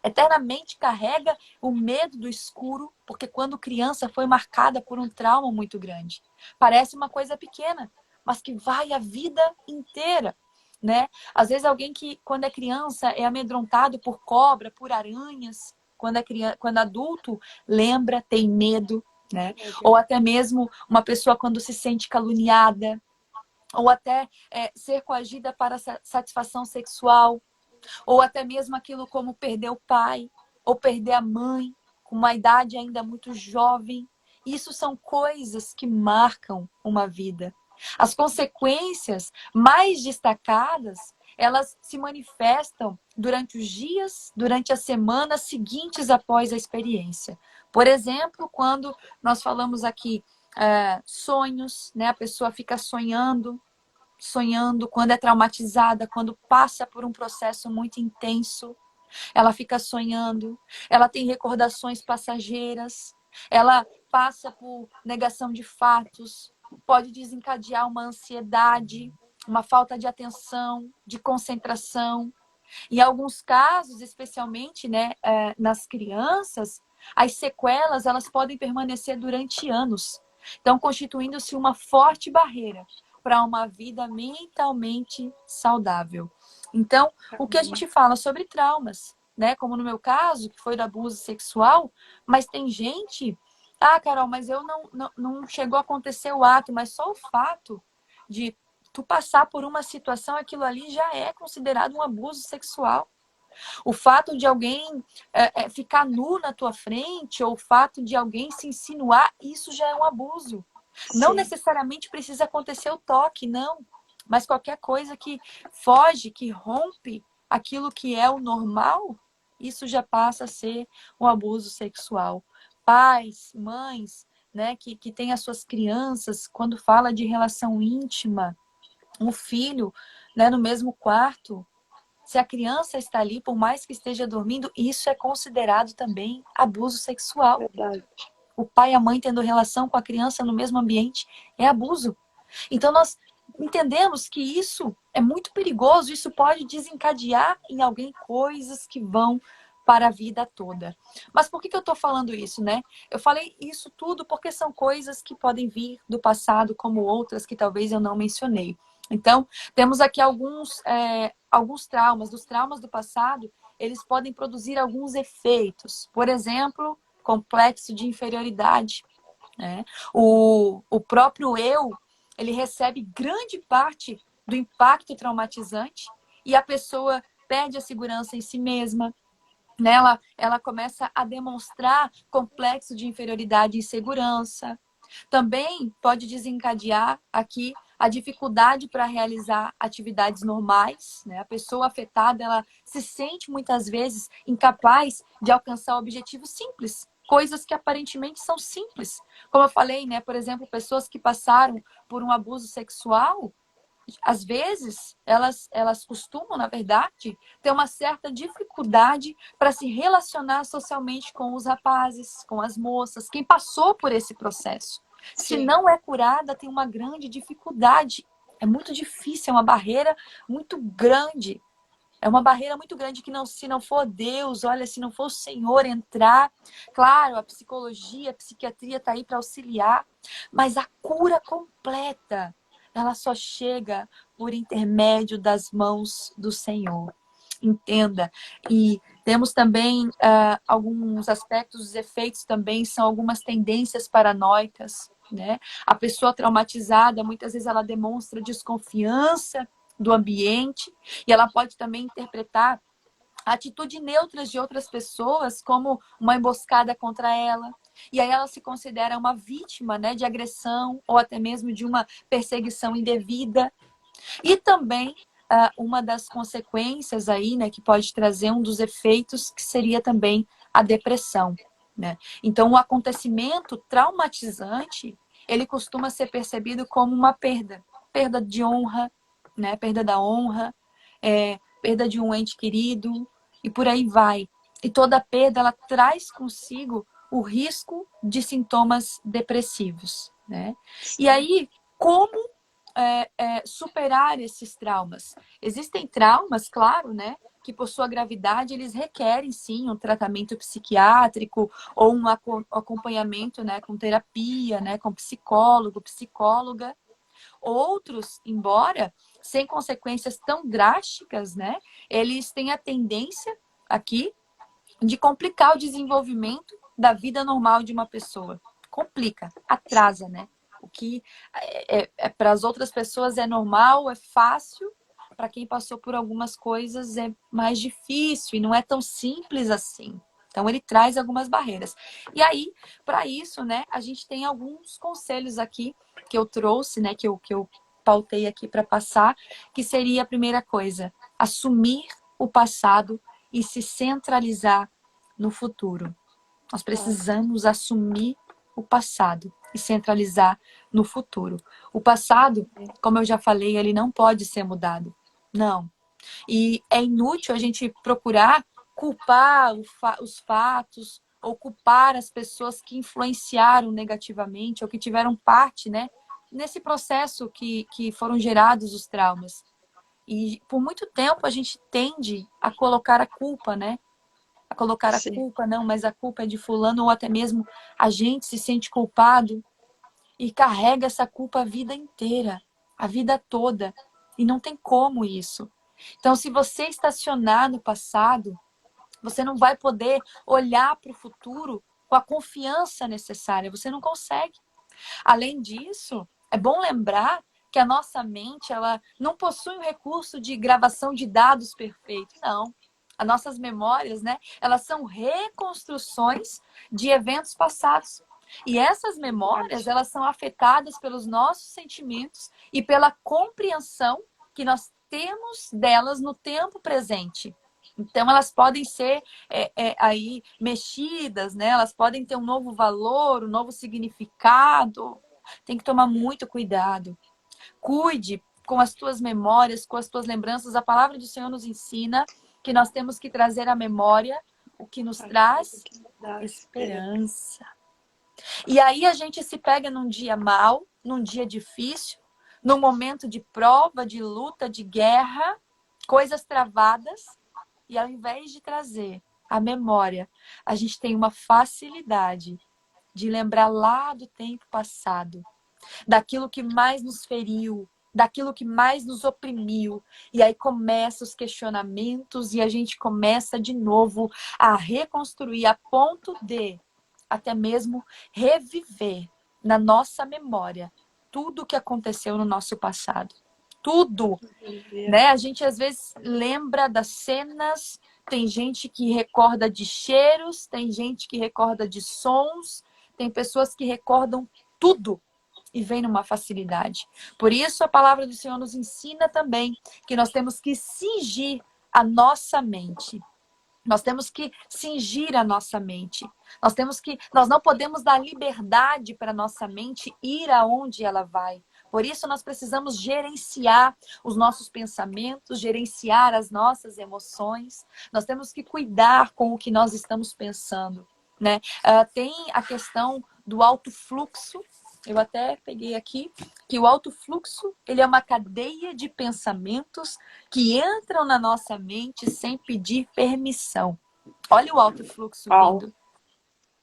eternamente carrega o medo do escuro, porque quando criança foi marcada por um trauma muito grande. Parece uma coisa pequena, mas que vai a vida inteira, né? Às vezes alguém que, quando é criança, é amedrontado por cobra, por aranhas, quando adulto, lembra, tem medo, né? Ou até mesmo uma pessoa quando se sente caluniada, ou até ser coagida para satisfação sexual, ou até mesmo aquilo como perder o pai, ou perder a mãe, com uma idade ainda muito jovem. Isso são coisas que marcam uma vida. As consequências mais destacadas, elas se manifestam durante os dias, durante as semanas seguintes após a experiência. Por exemplo, quando nós falamos aqui sonhos, né? A pessoa fica sonhando, quando é traumatizada, quando passa por um processo muito intenso, ela fica sonhando, ela tem recordações passageiras, ela passa por negação de fatos, pode desencadear uma ansiedade, uma falta de atenção, de concentração. Em alguns casos, especialmente, né, nas crianças, as sequelas elas podem permanecer durante anos, então constituindo-se uma forte barreira para uma vida mentalmente saudável. Então, o que a Amém. gente fala sobre traumas, né? Como no meu caso, que foi do abuso sexual, mas tem gente, Carol, mas eu não chegou a acontecer o ato, mas só o fato de tu passar por uma situação, aquilo ali já é considerado um abuso sexual. O fato de alguém ficar nu na tua frente, ou o fato de alguém se insinuar, isso já é um abuso. Não Sim, necessariamente precisa acontecer o toque, não. Mas qualquer coisa que foge, que rompe aquilo que é o normal, isso já passa a ser um abuso sexual. Pais, mães, né, que têm as suas crianças, quando fala de relação íntima, um filho, né, no mesmo quarto, Se a criança está ali, por mais que esteja dormindo, isso é considerado também abuso sexual. Verdade. O pai e a mãe tendo relação com a criança no mesmo ambiente é abuso. Então, nós entendemos que isso é muito perigoso, isso pode desencadear em alguém coisas que vão para a vida toda. Mas por que eu estou falando isso, né? Eu falei isso tudo porque são coisas que podem vir do passado, como outras que talvez eu não mencionei. Então, temos aqui alguns traumas. Dos traumas do passado, eles podem produzir alguns efeitos. Por exemplo, complexo de inferioridade, né? O próprio eu, ele recebe grande parte do impacto traumatizante e a pessoa perde a segurança em si mesma, né? Ela começa a demonstrar complexo de inferioridade e insegurança. Também pode desencadear aqui a dificuldade para realizar atividades normais, né? A pessoa afetada, ela se sente muitas vezes incapaz de alcançar objetivos simples, coisas que aparentemente são simples. Como eu falei, né? Por exemplo, pessoas que passaram por um abuso sexual, às vezes, elas costumam, na verdade, ter uma certa dificuldade para se relacionar socialmente com os rapazes, com as moças, quem passou por esse processo. Se Sim. não é curada, tem uma grande dificuldade. É muito difícil, é uma barreira muito grande. É uma barreira muito grande que, não, se não for Deus, olha, se não for o Senhor entrar, claro, a psicologia, a psiquiatria está aí para auxiliar, mas a cura completa, ela só chega por intermédio das mãos do Senhor. Entenda. E temos também alguns aspectos, os efeitos também são algumas tendências paranoicas, né? A pessoa traumatizada, muitas vezes ela demonstra desconfiança do ambiente e ela pode também interpretar a atitude neutras de outras pessoas como uma emboscada contra ela. E aí ela se considera uma vítima, né, de agressão ou até mesmo de uma perseguição indevida. E também uma das consequências aí, né, que pode trazer um dos efeitos, que seria também a depressão, né? Então, o acontecimento traumatizante, ele costuma ser percebido como uma perda de honra, né, perda da honra, perda de um ente querido, e por aí vai. E toda perda, ela traz consigo o risco de sintomas depressivos, né? E aí, como superar esses traumas? Existem traumas, claro, né? Que por sua gravidade eles requerem sim um tratamento psiquiátrico ou um acompanhamento, né, com terapia, né, com psicólogo, psicóloga. Outros, embora sem consequências tão drásticas, né, eles têm a tendência aqui de complicar o desenvolvimento da vida normal de uma pessoa. Complica, atrasa, né? O que para as outras pessoas é normal, é fácil, para quem passou por algumas coisas é mais difícil e não é tão simples assim. Então ele traz algumas barreiras. E aí, para isso, né, a gente tem alguns conselhos aqui que eu trouxe, né, que eu pautei aqui para passar, que seria a primeira coisa, assumir o passado e se centralizar no futuro. Nós precisamos assumir o passado e centralizar no futuro. O passado, como eu já falei, ele não pode ser mudado. Não. E é inútil a gente procurar culpar os fatos ou culpar as pessoas que influenciaram negativamente ou que tiveram parte, né, nesse processo que foram gerados os traumas. E por muito tempo a gente tende a colocar a culpa, né? A colocar a culpa, não, mas a culpa é de fulano, ou até mesmo a gente se sente culpado e carrega essa culpa a vida inteira, a vida toda. E não tem como isso. Então, se você estacionar no passado, você não vai poder olhar para o futuro com a confiança necessária. Você não consegue. Além disso, é bom lembrar que a nossa mente, ela não possui um recurso de gravação de dados perfeito, não. As nossas memórias, né, elas são reconstruções de eventos passados. E essas memórias, elas são afetadas pelos nossos sentimentos e pela compreensão que nós temos delas no tempo presente. Então, elas podem ser aí mexidas, né? Elas podem ter um novo valor, um novo significado. Tem que tomar muito cuidado. Cuide com as tuas memórias, com as tuas lembranças. A palavra do Senhor nos ensina que nós temos que trazer à memória o que nos traz Dá esperança. E aí a gente se pega num dia mau, num dia difícil, num momento de prova, de luta, de guerra, coisas travadas, e ao invés de trazer a memória, a gente tem uma facilidade de lembrar lá do tempo passado, daquilo que mais nos feriu, daquilo que mais nos oprimiu. E aí começam os questionamentos e a gente começa de novo a reconstruir a ponto de até mesmo reviver na nossa memória tudo o que aconteceu no nosso passado. Tudo, né? A gente às vezes lembra das cenas, tem gente que recorda de cheiros, tem gente que recorda de sons, tem pessoas que recordam tudo e vem numa facilidade. Por isso a palavra do Senhor nos ensina também que nós temos que cingir a nossa mente. Nós temos que cingir a nossa mente. Nós não podemos dar liberdade para a nossa mente ir aonde ela vai. Por isso nós precisamos gerenciar os nossos pensamentos, gerenciar as nossas emoções. Nós temos que cuidar com o que nós estamos pensando, né? Tem a questão do alto fluxo. Eu até peguei aqui que o alto fluxo, ele é uma cadeia de pensamentos que entram na nossa mente sem pedir permissão. Olha o alto fluxo vindo.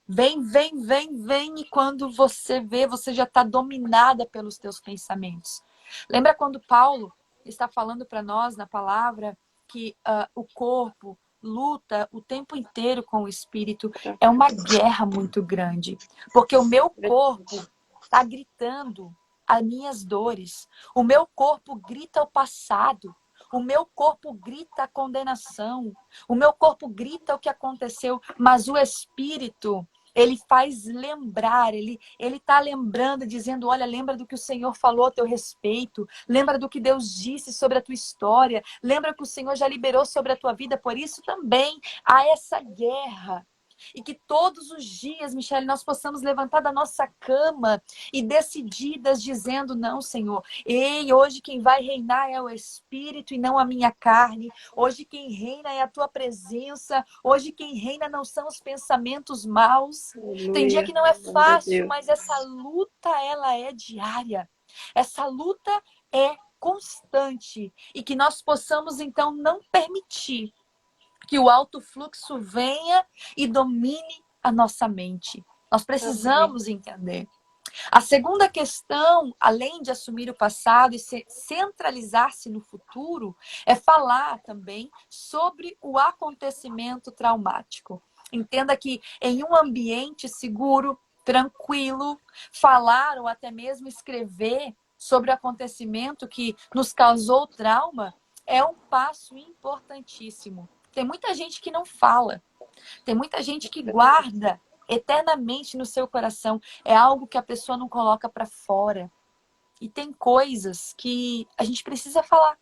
Vem, vem, vem, vem, e quando você vê, você já está dominada pelos teus pensamentos. Lembra quando Paulo está falando para nós na palavra que o corpo luta o tempo inteiro com o espírito? É uma guerra muito grande, porque o meu corpo está gritando as minhas dores. O meu corpo grita o passado. O meu corpo grita a condenação. O meu corpo grita o que aconteceu. Mas o espírito, ele faz lembrar. Ele está lembrando, dizendo, olha, lembra do que o Senhor falou a teu respeito. Lembra do que Deus disse sobre a tua história. Lembra que o Senhor já liberou sobre a tua vida. Por isso também há essa guerra. E que todos os dias, Michele, nós possamos levantar da nossa cama e decididas dizendo, não, Senhor, ei, hoje quem vai reinar é o Espírito e não a minha carne. Hoje quem reina é a tua presença. Hoje quem reina não são os pensamentos maus. Aleluia. Tem dia que não é fácil, mas essa luta, ela é diária. Essa luta é constante. E que nós possamos, então, não permitir que o alto fluxo venha e domine a nossa mente. Nós precisamos entender. A segunda questão, além de assumir o passado e centralizar-se no futuro, é falar também sobre o acontecimento traumático. Entenda que em um ambiente seguro, tranquilo, falar ou até mesmo escrever sobre o acontecimento que nos causou trauma é um passo importantíssimo. Tem muita gente que não fala. Tem muita gente que guarda eternamente no seu coração. É algo que a pessoa não coloca para fora. E tem coisas que a gente precisa falar.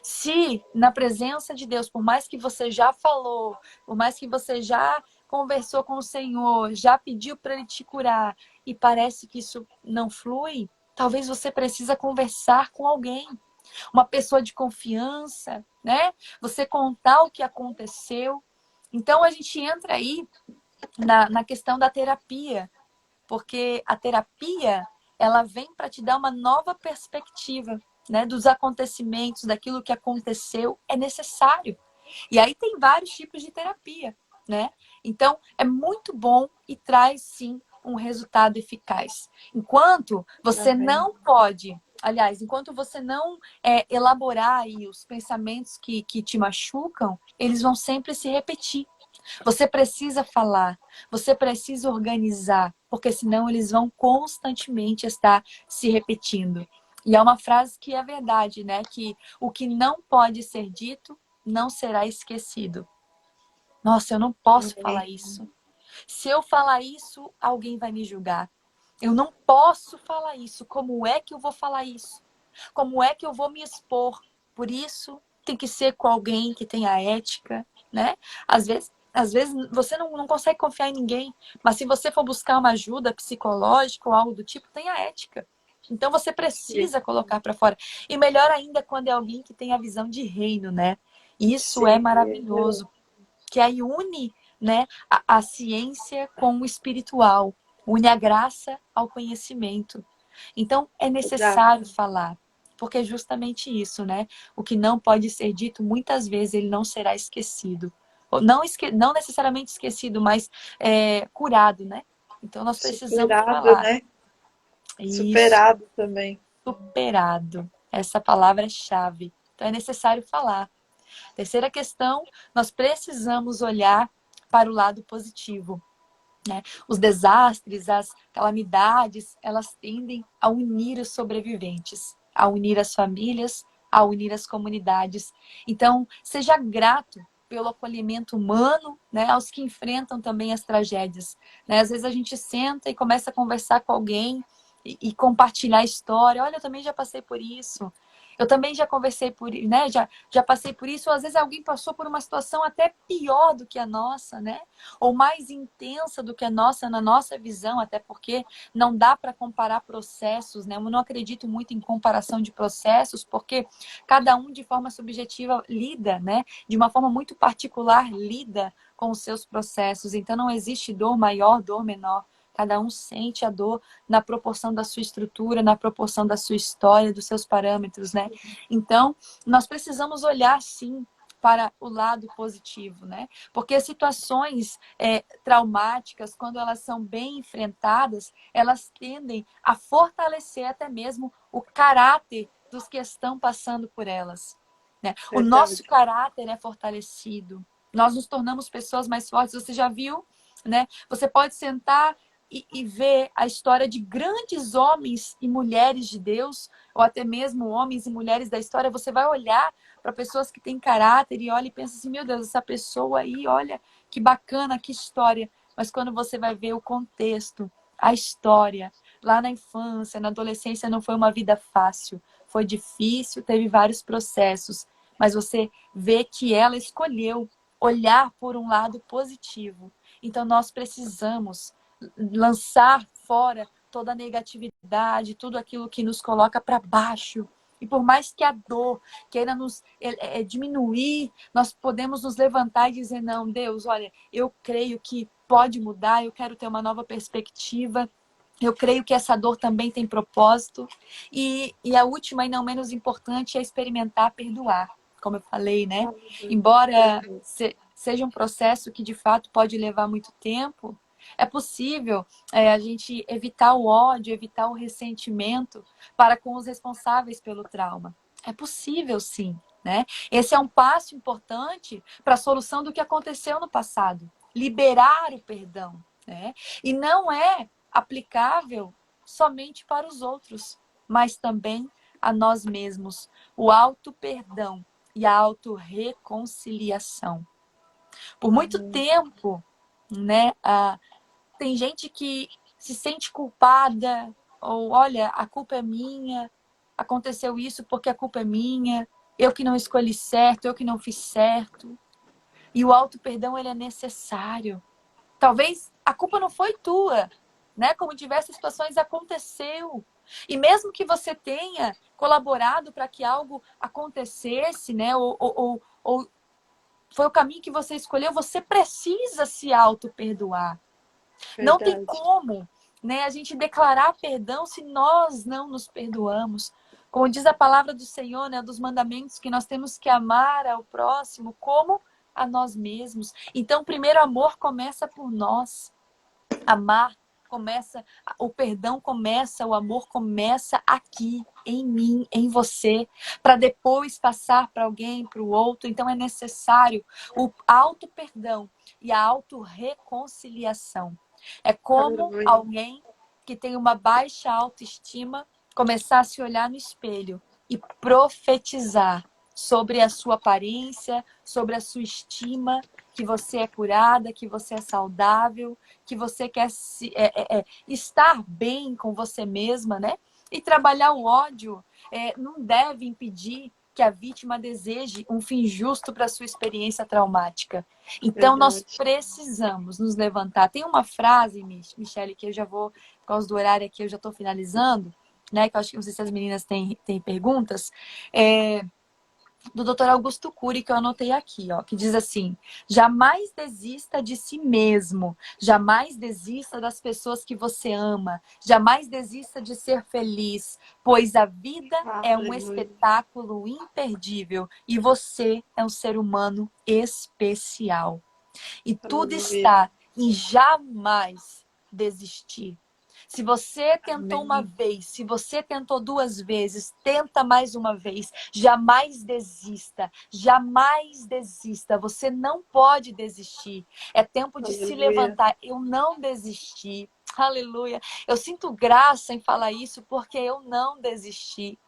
Se na presença de Deus, por mais que você já falou, por mais que você já conversou com o Senhor, já pediu para Ele te curar, e parece que isso não flui, talvez você precisa conversar com alguém. Uma pessoa de confiança, né? Você contar o que aconteceu. Então, a gente entra aí na questão da terapia, porque a terapia, ela vem para te dar uma nova perspectiva, né? Dos acontecimentos, daquilo que aconteceu, é necessário. E aí tem vários tipos de terapia, né? Então, é muito bom e traz, sim, um resultado eficaz. Enquanto você não pode... Aliás, enquanto você não elaborar aí os pensamentos que te machucam, eles vão sempre se repetir. Você precisa falar, você precisa organizar, porque senão eles vão constantemente estar se repetindo. E é uma frase que é verdade, né? Que o que não pode ser dito não será esquecido. Nossa, eu não posso falar isso. Se eu falar isso, alguém vai me julgar. Eu não posso falar isso. Como é que eu vou falar isso? Como é que eu vou me expor? Por isso, tem que ser com alguém que tenha ética, né? Às vezes você não consegue confiar em ninguém, mas se você for buscar uma ajuda psicológica ou algo do tipo, tenha ética. Então você precisa colocar para fora. E melhor ainda quando é alguém que tem a visão de reino, né? Isso é Sim, maravilhoso, que aí une, né, a ciência com o espiritual, une a graça ao conhecimento. Então é exato. necessário falar, porque é justamente isso, né? O que não pode ser dito, muitas vezes ele não será esquecido. Ou não necessariamente esquecido, mas curado, né? Então nós precisamos Superado, falar. né? Isso, Superado também. superado. Essa palavra é chave. Então é necessário falar. Terceira questão, nós precisamos olhar para o lado positivo, né? Os desastres, as calamidades, elas tendem a unir os sobreviventes, a unir as famílias, a unir as comunidades. Então, seja grato pelo acolhimento humano, né, aos que enfrentam também as tragédias. Né? Às vezes a gente senta e começa a conversar com alguém e compartilhar a história. Olha, eu também já passei por isso. Eu também já conversei por, né, já passei por isso. Ou às vezes alguém passou por uma situação até pior do que a nossa, né? Ou mais intensa do que a nossa, na nossa visão, até porque não dá para comparar processos, né? Eu não acredito muito em comparação de processos, porque cada um de forma subjetiva lida, né? De uma forma muito particular lida com os seus processos. Então não existe dor maior, dor menor. Cada um sente a dor na proporção da sua estrutura, na proporção da sua história, dos seus parâmetros, né? Então, nós precisamos olhar, sim, para o lado positivo, né? Porque situações traumáticas, quando elas são bem enfrentadas, elas tendem a fortalecer até mesmo o caráter dos que estão passando por elas, né? O nosso Verdade. caráter é fortalecido. Nós nos tornamos pessoas mais fortes. Você já viu, né? Você pode sentar e ver a história de grandes homens e mulheres de Deus, ou até mesmo homens e mulheres da história. Você vai olhar para pessoas que têm caráter e olha e pensa assim, meu Deus, essa pessoa aí, olha que bacana, que história. Mas quando você vai ver o contexto, a história, lá na infância, na adolescência, não foi uma vida fácil. Foi difícil, teve vários processos. Mas você vê que ela escolheu olhar por um lado positivo. Então nós precisamos lançar fora toda a negatividade, tudo aquilo que nos coloca para baixo. E por mais que a dor queira nos diminuir, nós podemos nos levantar e dizer, não, Deus, olha, eu creio que pode mudar, eu quero ter uma nova perspectiva, eu creio que essa dor também tem propósito. E a última e não menos importante é experimentar perdoar, como eu falei, né? Embora seja um processo que de fato pode levar muito tempo, é possível a gente evitar o ódio, evitar o ressentimento para com os responsáveis pelo trauma. É possível, sim, né? Esse é um passo importante para a solução do que aconteceu no passado. Liberar o perdão, né? E não é aplicável somente para os outros, mas também a nós mesmos. O auto-perdão e a auto-reconciliação. Por muito tempo, né, tem gente que se sente culpada, ou olha, a culpa é minha, aconteceu isso porque a culpa é minha, eu que não escolhi certo, eu que não fiz certo. E o auto-perdão, ele é necessário. Talvez a culpa não foi tua, né? Como diversas situações aconteceu. E mesmo que você tenha colaborado para que algo acontecesse, né? Ou foi o caminho que você escolheu, você precisa se auto-perdoar. Não tem Verdade. como, né, a gente declarar perdão se nós não nos perdoamos. Como diz a palavra do Senhor, né, dos mandamentos, que nós temos que amar ao próximo como a nós mesmos. Então, o primeiro amor começa por nós. Amar começa, o perdão começa, o amor começa aqui, em mim, em você, para depois passar para alguém, para o outro. Então é necessário o auto-perdão e a auto-reconciliação. É como Aleluia. alguém que tem uma baixa autoestima começar a se olhar no espelho e profetizar sobre a sua aparência, sobre a sua estima, que você é curada, que você é saudável, que você quer estar bem com você mesma, né? E trabalhar o ódio não deve impedir que a vítima deseje um fim justo para a sua experiência traumática. Então, nós Verdade. precisamos nos levantar. Tem uma frase, Michele, que eu já vou, por causa do horário aqui, eu já estou finalizando, né? Que eu acho que não sei se as meninas têm perguntas. Do Dr. Augusto Cury, que eu anotei aqui, ó, que diz assim: jamais desista de si mesmo, jamais desista das pessoas que você ama, jamais desista de ser feliz, pois a vida é um Aleluia. espetáculo imperdível e você é um ser humano especial. E tudo Aleluia. está em jamais desistir. Se você tentou uma Amém. vez, se você tentou 2 vezes, tenta mais uma vez. Jamais desista. Jamais desista. Você não pode desistir. É tempo de se Aleluia. levantar. Eu não desisti. Aleluia. Eu sinto graça em falar isso porque eu não desisti.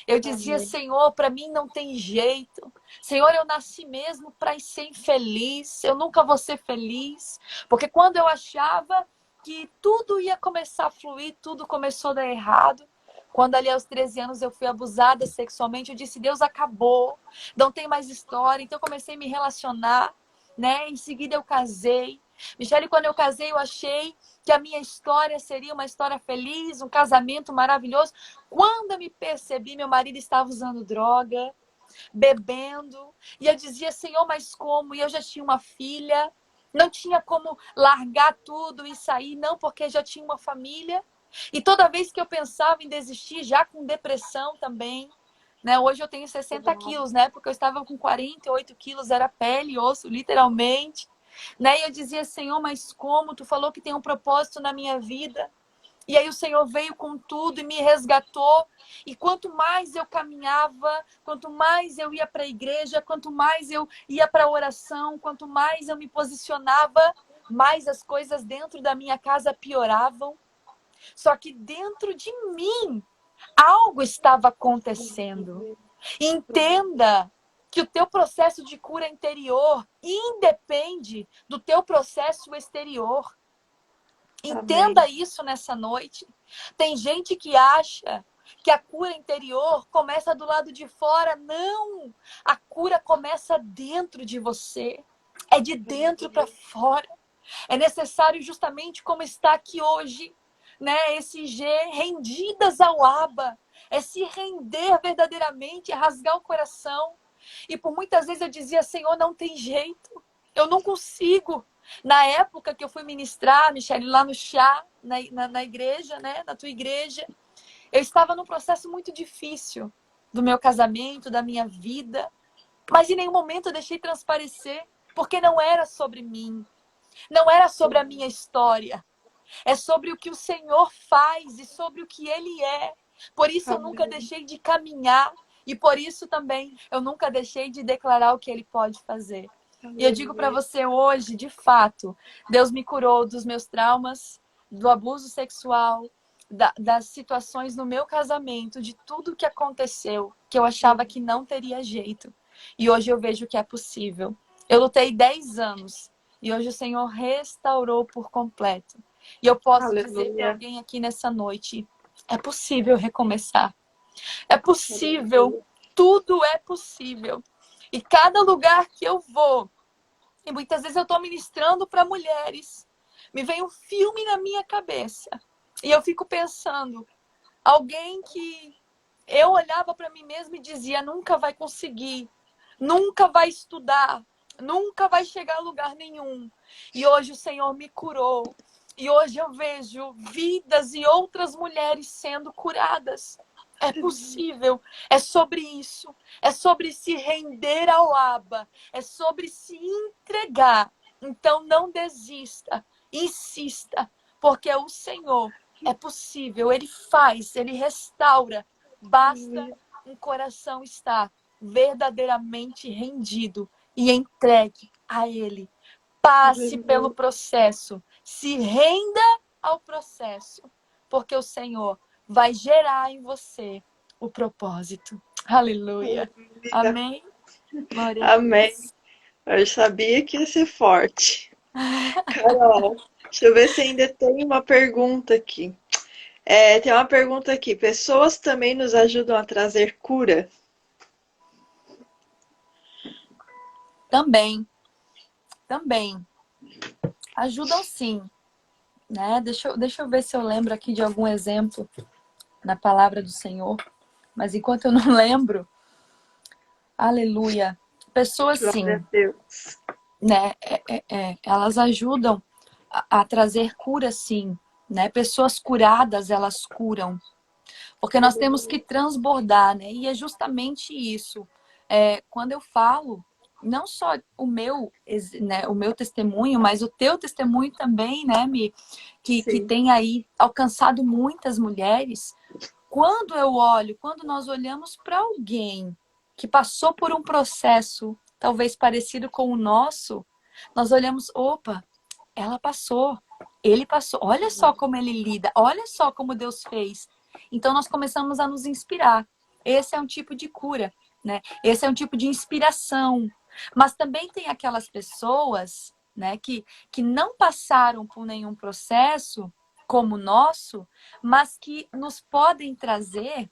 Eu dizia, Amém. Senhor, para mim não tem jeito. Senhor, eu nasci mesmo para ser infeliz. Eu nunca vou ser feliz. Porque quando eu achava que tudo ia começar a fluir, tudo começou a dar errado. Quando ali aos 13 anos eu fui abusada sexualmente, eu disse, Deus, acabou. Não tem mais história. Então eu comecei a me relacionar, né? Em seguida eu casei. Michele, quando eu casei, eu achei que a minha história seria uma história feliz, um casamento maravilhoso. Quando eu me percebi, meu marido estava usando droga, bebendo. E eu dizia, Senhor, mas como? E eu já tinha uma filha. Não tinha como largar tudo e sair, não, porque já tinha uma família. E toda vez que eu pensava em desistir, já com depressão também, né? Hoje eu tenho 60 quilos, né? Porque eu estava com 48 quilos, era pele e osso, literalmente. Né? E eu dizia, Senhor, mas como? Tu falou que tem um propósito na minha vida. E aí o Senhor veio com tudo e me resgatou. E quanto mais eu caminhava, quanto mais eu ia para a igreja, quanto mais eu ia para a oração, quanto mais eu me posicionava, mais as coisas dentro da minha casa pioravam. Só que dentro de mim, algo estava acontecendo. Entenda que o teu processo de cura interior independe do teu processo exterior. Amém. Entenda isso nessa noite. Tem gente que acha que a cura interior começa do lado de fora. Não! A cura começa dentro de você. É de dentro para fora. É necessário, justamente como está aqui hoje, né? Esse G, rendidas ao Aba. É se render verdadeiramente, é rasgar o coração. E por muitas vezes eu dizia, Senhor, não tem jeito. Eu não consigo. Na época que eu fui ministrar, Michele, lá no chá, na igreja, né? Na tua igreja, eu estava num processo muito difícil do meu casamento, da minha vida. Mas em nenhum momento eu deixei transparecer, porque não era sobre mim. Não era sobre a minha história. É sobre o que o Senhor faz e sobre o que Ele é. Por isso eu nunca Amém. deixei de caminhar. E por isso também eu nunca deixei de declarar o que Ele pode fazer. E eu digo para Aleluia. você hoje, de fato, Deus me curou dos meus traumas, do abuso sexual, das situações no meu casamento, de tudo que aconteceu, que eu achava que não teria jeito. E hoje eu vejo que é possível. Eu lutei 10 anos e hoje o Senhor restaurou por completo. E eu posso dizer para Aleluia. alguém aqui nessa noite, é possível recomeçar. É possível. Aleluia. Tudo é possível. E cada lugar que eu vou, e muitas vezes eu estou ministrando para mulheres, me vem um filme na minha cabeça. E eu fico pensando, alguém que eu olhava para mim mesma e dizia, nunca vai conseguir, nunca vai estudar, nunca vai chegar a lugar nenhum. E hoje o Senhor me curou. E hoje eu vejo vidas e outras mulheres sendo curadas. É possível, é sobre isso, é sobre se render ao Aba, é sobre se entregar. Então não desista, insista, porque o Senhor é possível, Ele faz, Ele restaura. Basta um coração estar verdadeiramente rendido e entregue a Ele. Passe pelo Aleluia. processo, se renda ao processo, porque o Senhor vai gerar em você o propósito. Aleluia. Aleluia. Amém. Glória a Amém. Deus. Eu sabia que ia ser forte. Carol, deixa eu ver se ainda tem uma pergunta aqui. Tem uma pergunta aqui. Pessoas também nos ajudam a trazer cura? Também, também. Ajudam sim, né? Deixa eu ver se eu lembro aqui de algum exemplo. na palavra do Senhor, mas enquanto eu não lembro, aleluia, pessoas Glória a sim, Deus. né? Elas ajudam a trazer cura, sim, né? Pessoas curadas, elas curam. Porque nós temos que transbordar, né? E é justamente isso. Quando eu falo, não só né, o meu testemunho, mas o teu testemunho também, né, Mi? Que Sim. tem aí alcançado muitas mulheres. Quando nós olhamos para alguém que passou por um processo talvez parecido com o nosso, nós olhamos, opa, ela passou, ele passou, olha só como ele lida, olha só como Deus fez. Então nós começamos a nos inspirar. Esse é um tipo de cura, né? Esse é um tipo de inspiração. Mas também tem aquelas pessoas, né, que não passaram por nenhum processo como o nosso, mas que nos podem trazer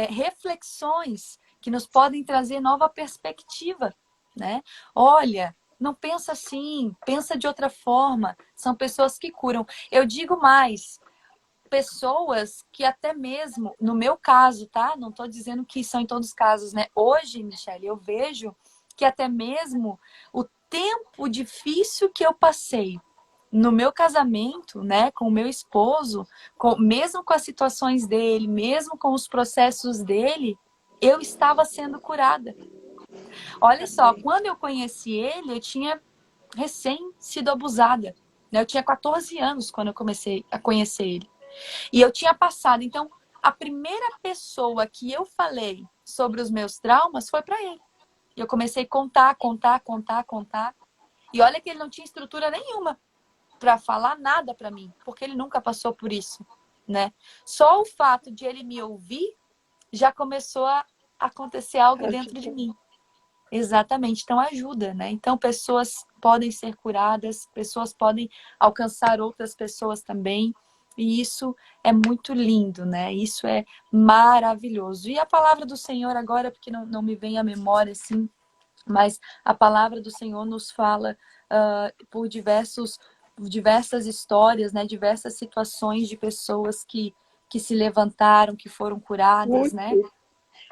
reflexões, que nos podem trazer nova perspectiva, né? Olha, não pensa assim, pensa de outra forma. São pessoas que curam. Eu digo mais, pessoas que até mesmo, no meu caso, tá? Não estou dizendo que são em todos os casos, né? Hoje, Michele, eu vejo que até mesmo o tempo difícil que eu passei no meu casamento, né, com o meu esposo, mesmo com as situações dele, mesmo com os processos dele, eu estava sendo curada. Olha só, Amém. quando eu conheci ele, eu tinha recém sido abusada. Né? Eu tinha 14 anos quando eu comecei a conhecer ele. E eu tinha passado. Então, a primeira pessoa que eu falei sobre os meus traumas foi para ele. E eu comecei a contar. E olha que ele não tinha estrutura nenhuma para falar nada para mim, porque ele nunca passou por isso, né? Só o fato de ele me ouvir já começou a acontecer algo dentro de Ajuda. mim. Exatamente, então ajuda, né? Então pessoas podem ser curadas, pessoas podem alcançar outras pessoas também, e isso é muito lindo, né? Isso é maravilhoso. E a palavra do Senhor agora, porque não me vem à memória assim, mas a palavra do Senhor nos fala por diversas histórias, né? Diversas situações de pessoas que se levantaram, que foram curadas, Ruth, né?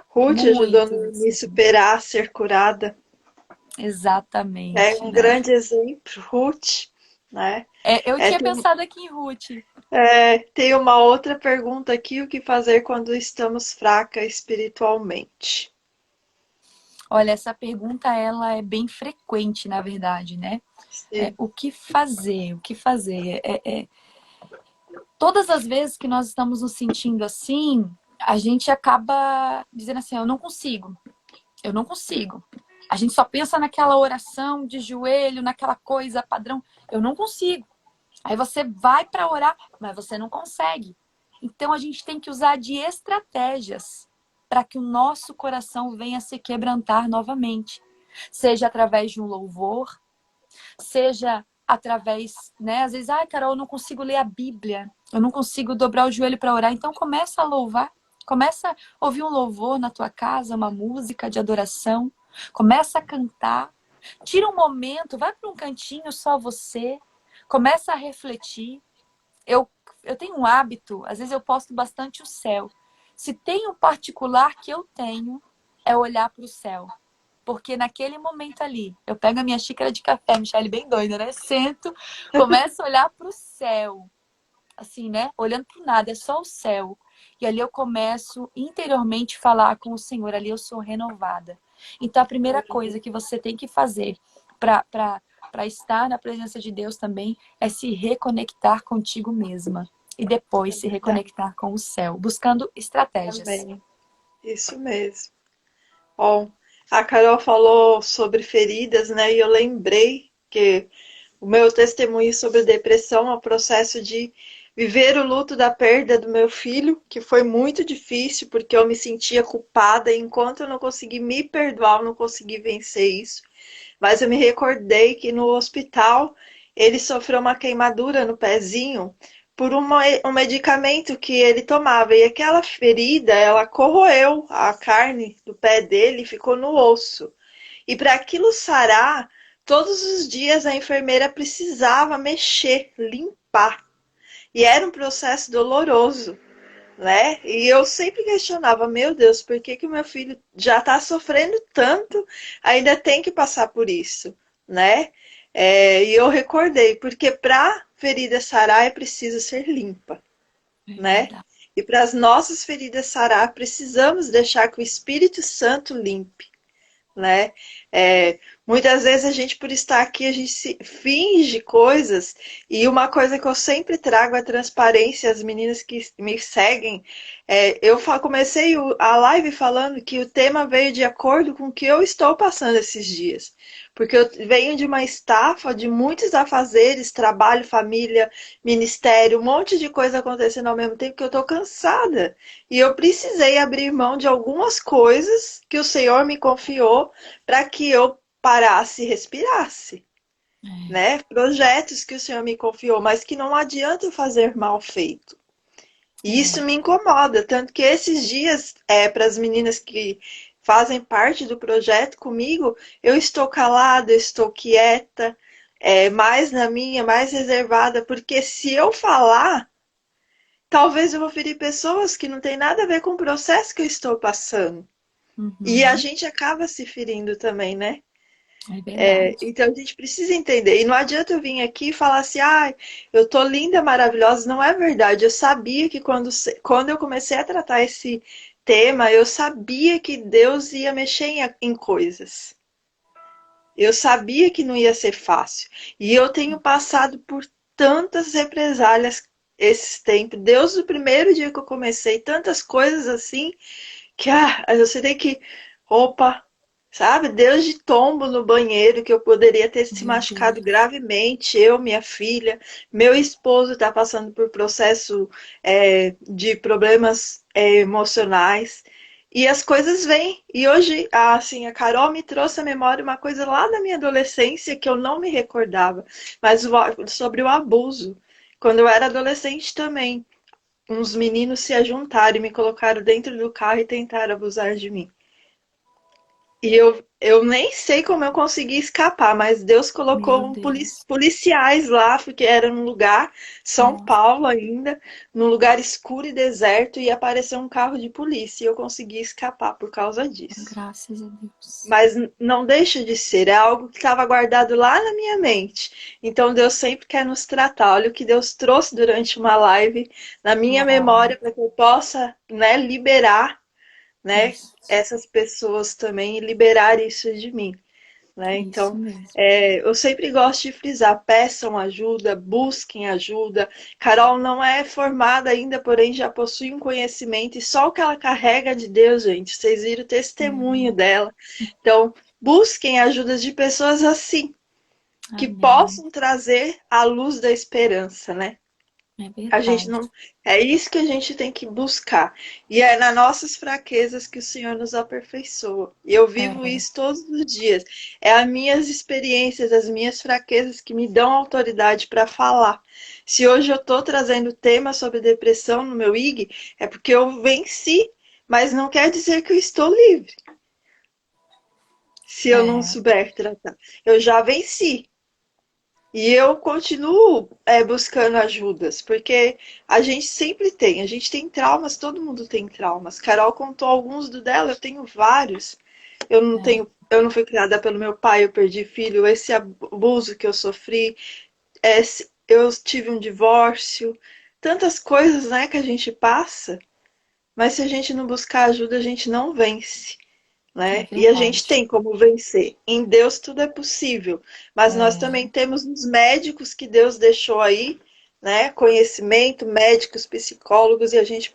Ruth ajudou Muitos, me assim. superar, a ser curada. É Exatamente, um né? grande exemplo, Ruth, né? Eu É, tinha tem, pensado aqui em Ruth. tem uma outra pergunta aqui: o que fazer quando estamos fracas espiritualmente? Olha, essa pergunta ela é bem frequente, na verdade, né? Sim, O que fazer? O que fazer? Todas as vezes que nós estamos nos sentindo assim, a gente acaba dizendo assim, eu não consigo. A gente só pensa naquela oração de joelho, naquela coisa padrão, eu não consigo. Aí você vai para orar, mas você não consegue. Então a gente tem que usar de estratégias para que o nosso coração venha se quebrantar novamente. Seja através de um louvor, seja através, né? Às vezes, Carol, eu não consigo ler a Bíblia, eu não consigo dobrar o joelho para orar. Então começa a louvar, começa a ouvir um louvor na tua casa, uma música de adoração, começa a cantar, tira um momento, vai para um cantinho só você, começa a refletir. Eu, eu tenho um hábito, às vezes eu posto bastante o céu. Se tem um particular que eu tenho, é olhar para o céu. Porque naquele momento ali, eu pego a minha xícara de café, Michele, bem doida, né? Sento, começo a olhar para o céu. Assim, né? Olhando para o nada, é só o céu. E ali eu começo interiormente a falar com o Senhor. Ali eu sou renovada. Então, a primeira coisa que você tem que fazer para estar na presença de Deus também é se reconectar contigo mesma. E é depois se verdade. reconectar com o céu, buscando estratégias. Também, isso mesmo. Bom, a Carol falou sobre feridas, né? E eu lembrei que o meu testemunho sobre depressão é o processo de viver o luto da perda do meu filho, que foi muito difícil, porque eu me sentia culpada, e enquanto eu não consegui me perdoar, eu não consegui vencer isso. Mas eu me recordei que no hospital ele sofreu uma queimadura no pezinho por um medicamento que ele tomava. E aquela ferida, ela corroeu a carne do pé dele e ficou no osso. E para aquilo sarar, todos os dias a enfermeira precisava mexer, limpar. E era um processo doloroso. né? E eu sempre questionava, meu Deus, por que que o meu filho já está sofrendo tanto, ainda tem que passar por isso, né? E eu recordei, porque para ferida sarar é preciso ser limpa, É né? verdade. E para as nossas feridas sarar, precisamos deixar que o Espírito Santo limpe, né? Muitas vezes a gente, por estar aqui, a gente finge coisas, e uma coisa que eu sempre trago é a transparência. As meninas que me seguem, comecei a live falando que o tema veio de acordo com o que eu estou passando esses dias, porque eu venho de uma estafa de muitos afazeres, trabalho, família, ministério, um monte de coisa acontecendo ao mesmo tempo, que eu estou cansada. E eu precisei abrir mão de algumas coisas que o Senhor me confiou para que eu parasse e respirasse, É, né? Projetos que o Senhor me confiou, mas que não adianta fazer mal feito. E isso é, me incomoda, tanto que esses dias, para as meninas que fazem parte do projeto comigo, eu estou calada, eu estou quieta, mais na minha, mais reservada, porque se eu falar, talvez eu vou ferir pessoas que não têm nada a ver com o processo que eu estou passando. E a uhum, gente acaba se ferindo também, né? é verdade. Então a gente precisa entender. E não adianta eu vir aqui e falar assim, ah, eu tô linda, maravilhosa. Não é verdade. Eu sabia que quando eu comecei a tratar esse tema, eu sabia que Deus ia mexer em coisas. Eu sabia que não ia ser fácil. E eu tenho passado por tantas represálias esses tempos. Deus, o primeiro dia que eu comecei, tantas coisas assim, que eu sei que, opa, sabe, Deus de tombo no banheiro, que eu poderia ter se Meu machucado Deus. gravemente, eu, minha filha, meu esposo está passando por processo de problemas emocionais, e as coisas vêm. E hoje, assim, a Carol me trouxe à memória uma coisa lá da minha adolescência que eu não me recordava, mas sobre o abuso. Quando eu era adolescente também, uns meninos se ajuntaram e me colocaram dentro do carro e tentaram abusar de mim. E eu nem sei como eu consegui escapar, mas Deus colocou Meu Deus. policiais lá, porque era num lugar, São Nossa, Paulo ainda, num lugar escuro e deserto, e apareceu um carro de polícia e eu consegui escapar por causa disso. graças a Deus. Mas não deixa de ser, é algo que estava guardado lá na minha mente. Então Deus sempre quer nos tratar. Olha o que Deus trouxe durante uma live na minha Uau, memória para que eu possa, né, liberar, né, isso, essas pessoas também e liberar isso de mim, né? isso Então, mesmo. eu sempre gosto de frisar, peçam ajuda, busquem ajuda. Carol não é formada ainda, porém já possui um conhecimento e só o que ela carrega de Deus, gente. Vocês viram o testemunho Uhum. dela. Então, busquem ajuda de pessoas assim, que Amém. possam trazer a luz da esperança, né? É A gente verdade. não. É isso que a gente tem que buscar. E é nas nossas fraquezas que o Senhor nos aperfeiçoa. E eu vivo É, isso todos os dias. É as minhas experiências, as minhas fraquezas que me dão autoridade para falar. Se hoje eu estou trazendo tema sobre depressão no meu IG, é porque eu venci, mas não quer dizer que eu estou livre. Se eu não é, souber tratar, eu já venci. E eu continuo buscando ajudas, porque a gente tem traumas, todo mundo tem traumas. Carol contou alguns do dela, eu tenho vários. é, Eu não fui criada pelo meu pai, eu perdi filho, esse abuso que eu sofri, eu tive um divórcio, tantas coisas, né, que a gente passa, mas se a gente não buscar ajuda, a gente não vence, é né? E a gente verdade. tem como vencer. Em Deus tudo é possível, mas nós também É, temos os médicos que Deus deixou aí, né? Conhecimento, médicos, psicólogos, e a gente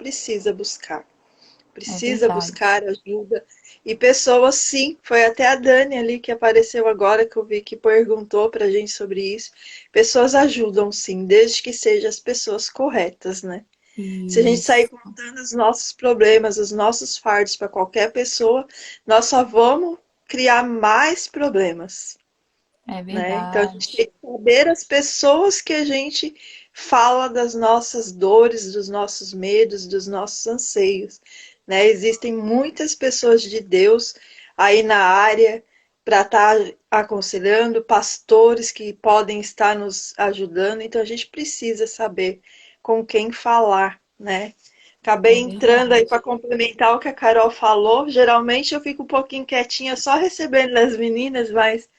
é precisa verdade. buscar ajuda. E pessoas, sim, foi até a Dani ali que apareceu agora, que eu vi que perguntou pra gente sobre isso. Pessoas ajudam, sim, desde que sejam as pessoas corretas, né? Se a gente sair Isso, contando os nossos problemas, os nossos fardos para qualquer pessoa, nós só vamos criar mais problemas, é né? Então a gente verdade. tem que saber as pessoas que a gente fala das nossas dores, dos nossos medos, dos nossos anseios, né? Existem muitas pessoas de Deus aí na área para estar aconselhando, pastores que podem estar nos ajudando, então a gente precisa saber com quem falar, né? Acabei É entrando aí para verdade. complementar o que a Carol falou. Geralmente eu fico um pouquinho quietinha só recebendo das meninas, mas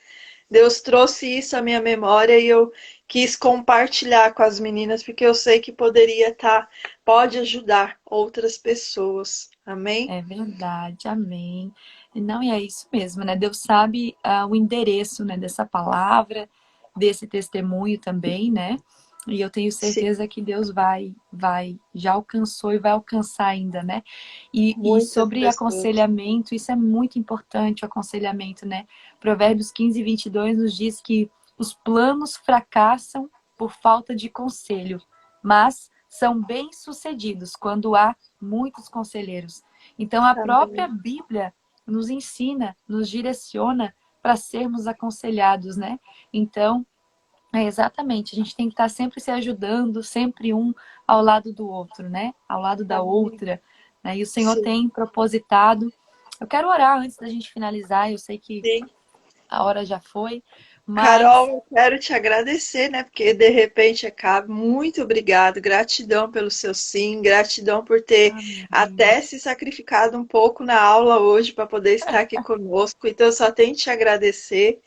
Deus trouxe isso à minha memória e eu quis compartilhar com as meninas, porque eu sei que poderia estar, pode ajudar outras pessoas. Amém? É verdade, amém. Não, e é isso mesmo, né? Deus sabe o endereço, né, dessa palavra, desse testemunho também, né? E eu tenho Sim, certeza que Deus já alcançou e vai alcançar ainda, né? E muitas sobre pessoas. aconselhamento, isso é muito importante, o aconselhamento, né? Provérbios 15:22 nos diz que os planos fracassam por falta de conselho, mas são bem-sucedidos quando há muitos conselheiros. Então, a própria Amém. Bíblia nos ensina, nos direciona para sermos aconselhados, né? Então, é exatamente, a gente tem que estar sempre se ajudando, sempre um ao lado do outro, né? Ao lado da Amém. outra, né? E o Senhor Sim, tem propositado. Eu quero orar antes da gente finalizar, eu sei que sim. a hora já foi, Carol, mas eu quero te agradecer, né? Porque de repente acaba. Muito obrigado, gratidão pelo seu sim, gratidão por ter amém, até se sacrificado um pouco na aula hoje para poder estar aqui conosco. Então, eu só tenho que te agradecer,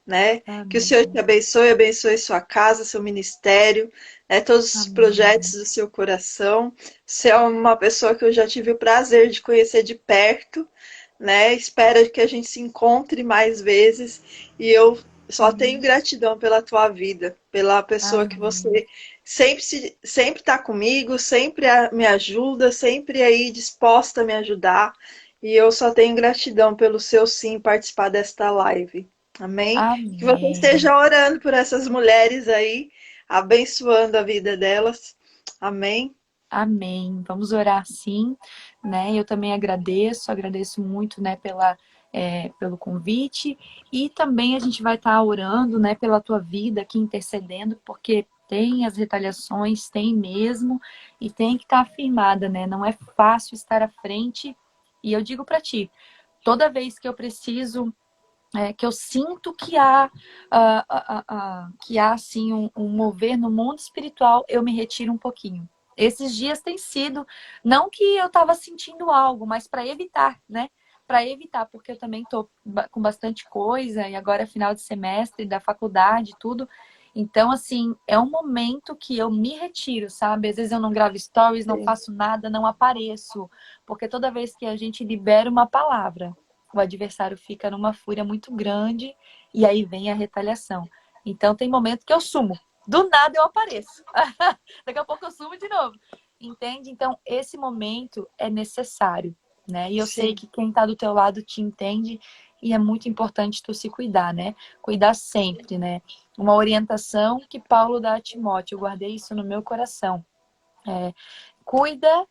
né? Que o Senhor te amém, abençoe, abençoe sua casa, seu ministério, né? Todos os projetos amém, do seu coração. Você é uma pessoa que eu já tive o prazer de conhecer de perto, né? Espero que a gente se encontre mais vezes e eu só tenho sim, gratidão pela tua vida, pela pessoa que amém, você sempre está comigo, sempre me ajuda, sempre aí disposta a me ajudar. E eu só tenho gratidão pelo seu sim participar desta live. Amém? Que você amém. esteja orando por essas mulheres aí, abençoando a vida delas. Amém? Amém. Vamos orar sim, né? Eu também agradeço muito, né, pelo convite e também a gente vai estar orando, né, pela tua vida aqui intercedendo, porque tem as retaliações, tem mesmo, e tem que estar afirmada, né? Não é fácil estar à frente. E eu digo para ti, toda vez que eu preciso que eu sinto que há assim um mover no mundo espiritual, eu me retiro um pouquinho. Esses dias tem sido, não que eu estava sentindo algo, mas para evitar, né? Para evitar, porque eu também estou com bastante coisa, e agora é final de semestre da faculdade, tudo. Então, assim, é um momento que eu me retiro, sabe? Às vezes eu não gravo stories, não Sim, faço nada, não apareço. Porque toda vez que a gente libera uma palavra, o adversário fica numa fúria muito grande e aí vem a retaliação. Então tem momento que eu sumo. Do nada eu apareço. Daqui a pouco eu sumo de novo. Entende? Então esse momento é necessário, né? E eu sei sim, que quem está do teu lado te entende e é muito importante tu se cuidar, né? Cuidar sempre, né? Uma orientação que Paulo dá a Timóteo, eu guardei isso no meu coração. É, cuida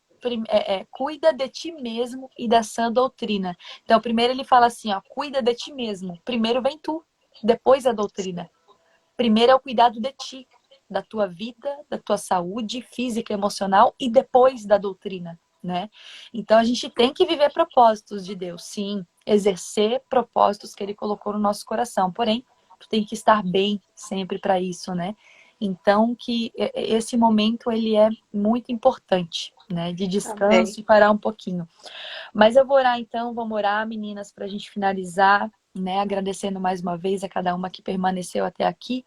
de ti mesmo e da sã doutrina. Então, primeiro ele fala assim, ó, cuida de ti mesmo. Primeiro vem tu, depois a doutrina. Primeiro é o cuidado de ti, da tua vida, da tua saúde física, emocional e depois da doutrina, né? Então a gente tem que viver propósitos de Deus, sim, exercer propósitos que ele colocou no nosso coração. Porém, tu tem que estar bem sempre para isso, né? Então que esse momento ele é muito importante, né? De amém. descanso e parar um pouquinho. Mas eu vou orar então, vamos orar, meninas, para a gente finalizar, né? Agradecendo mais uma vez a cada uma que permaneceu até aqui.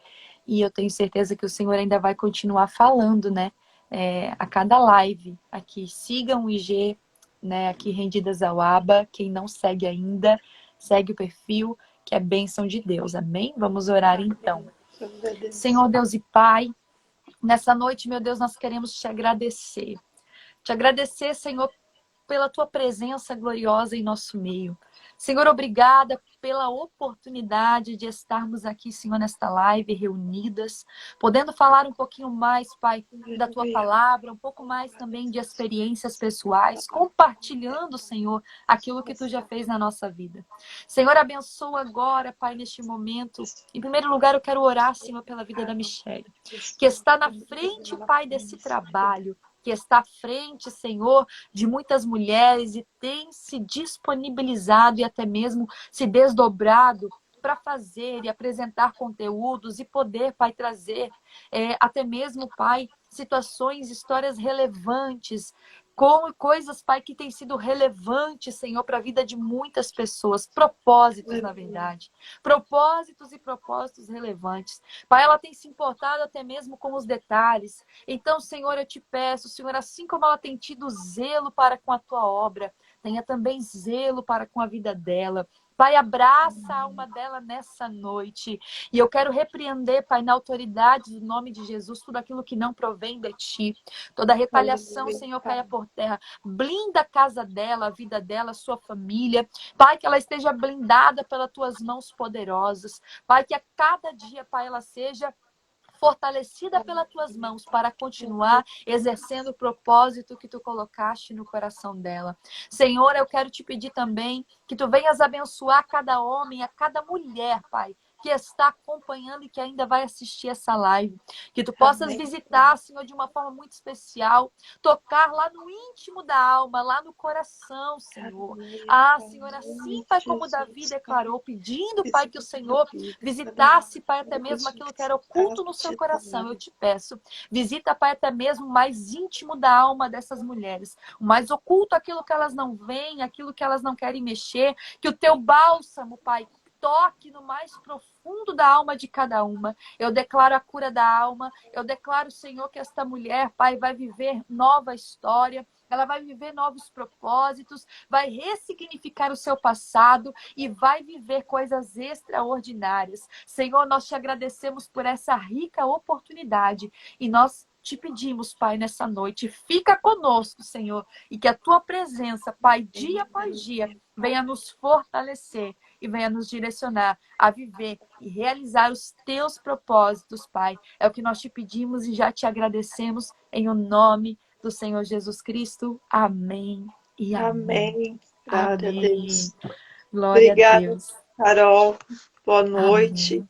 E eu tenho certeza que o Senhor ainda vai continuar falando, né? A cada live aqui. Sigam o IG, né? Aqui Rendidas ao Aba. Quem não segue ainda, segue o perfil, que é bênção de Deus. Amém? Vamos orar então. Glória a Deus. Senhor Deus e Pai, nessa noite, meu Deus, nós queremos te agradecer. Te agradecer, Senhor, pela tua presença gloriosa em nosso meio. Senhor, obrigada pela oportunidade de estarmos aqui, Senhor, nesta live reunidas, podendo falar um pouquinho mais, Pai, da tua Aleluia. palavra, um pouco mais também de experiências pessoais, compartilhando, Senhor, aquilo que tu já fez na nossa vida. Senhor, abençoa agora, Pai, neste momento. Em primeiro lugar, eu quero orar, Senhor, pela vida da Michelle, que está na frente, Pai, desse trabalho, que está à frente, Senhor, de muitas mulheres e tem se disponibilizado e até mesmo se desdobrado para fazer e apresentar conteúdos e poder, Pai, trazer até mesmo, Pai, situações, histórias relevantes, com coisas, Pai, que têm sido relevantes, Senhor, para a vida de muitas pessoas. Propósitos, na verdade. Propósitos e propósitos relevantes. Pai, ela tem se importado até mesmo com os detalhes. Então, Senhor, eu te peço, Senhor, assim como ela tem tido zelo para com a tua obra, tenha também zelo para com a vida dela. Pai, abraça a alma dela nessa noite. E eu quero repreender, Pai, na autoridade do nome de Jesus, tudo aquilo que não provém de ti. Toda retaliação, Senhor, caia por terra. Blinda a casa dela, a vida dela, a sua família. Pai, que ela esteja blindada pelas tuas mãos poderosas. Pai, que a cada dia, Pai, ela seja fortalecida pelas tuas mãos para continuar exercendo o propósito que tu colocaste no coração dela. Senhor, eu quero te pedir também que tu venhas abençoar cada homem, a cada mulher, Pai, que está acompanhando e que ainda vai assistir essa live. Que tu possas visitar, Senhor, de uma forma muito especial, tocar lá no íntimo da alma, lá no coração, Senhor. Senhor, assim, Pai, como Davi declarou, pedindo, Pai, que o Senhor visitasse, Pai, até mesmo aquilo que era oculto no seu coração. Eu te peço, visita, Pai, até mesmo o mais íntimo da alma dessas mulheres, o mais oculto, aquilo que elas não veem, aquilo que elas não querem mexer, que o teu bálsamo, Pai, toque no mais profundo da alma de cada uma. Eu declaro a cura da alma. Eu declaro, Senhor, que esta mulher, Pai, vai viver nova história. Ela vai viver novos propósitos, vai ressignificar o seu passado e vai viver coisas extraordinárias. Senhor, nós te agradecemos por essa rica oportunidade e nós te pedimos, Pai, nessa noite, fica conosco, Senhor, e que a tua presença, Pai, dia após dia, venha nos fortalecer e venha nos direcionar a viver e realizar os teus propósitos, Pai. É o que nós te pedimos e já te agradecemos em o nome do Senhor Jesus Cristo. Amém e amém. Amém. Glória a Deus. Glória a Obrigada, Deus. Carol. Boa noite. Amém.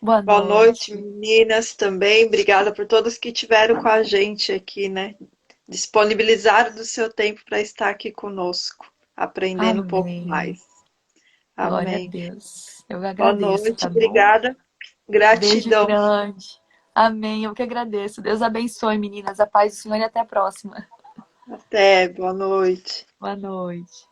Boa Boa noite, noite. meninas, também. Obrigada por todos que estiveram com a gente aqui, né? Disponibilizaram do seu tempo para estar aqui conosco, aprendendo um pouco Amém. mais. Glória a Amém. Deus. Eu Boa agradeço, noite, tá bom? obrigada. Beijo Gratidão. grande. Amém. Eu que agradeço. Deus abençoe, meninas. A paz do Senhor e até a próxima. Até, boa noite. Boa noite.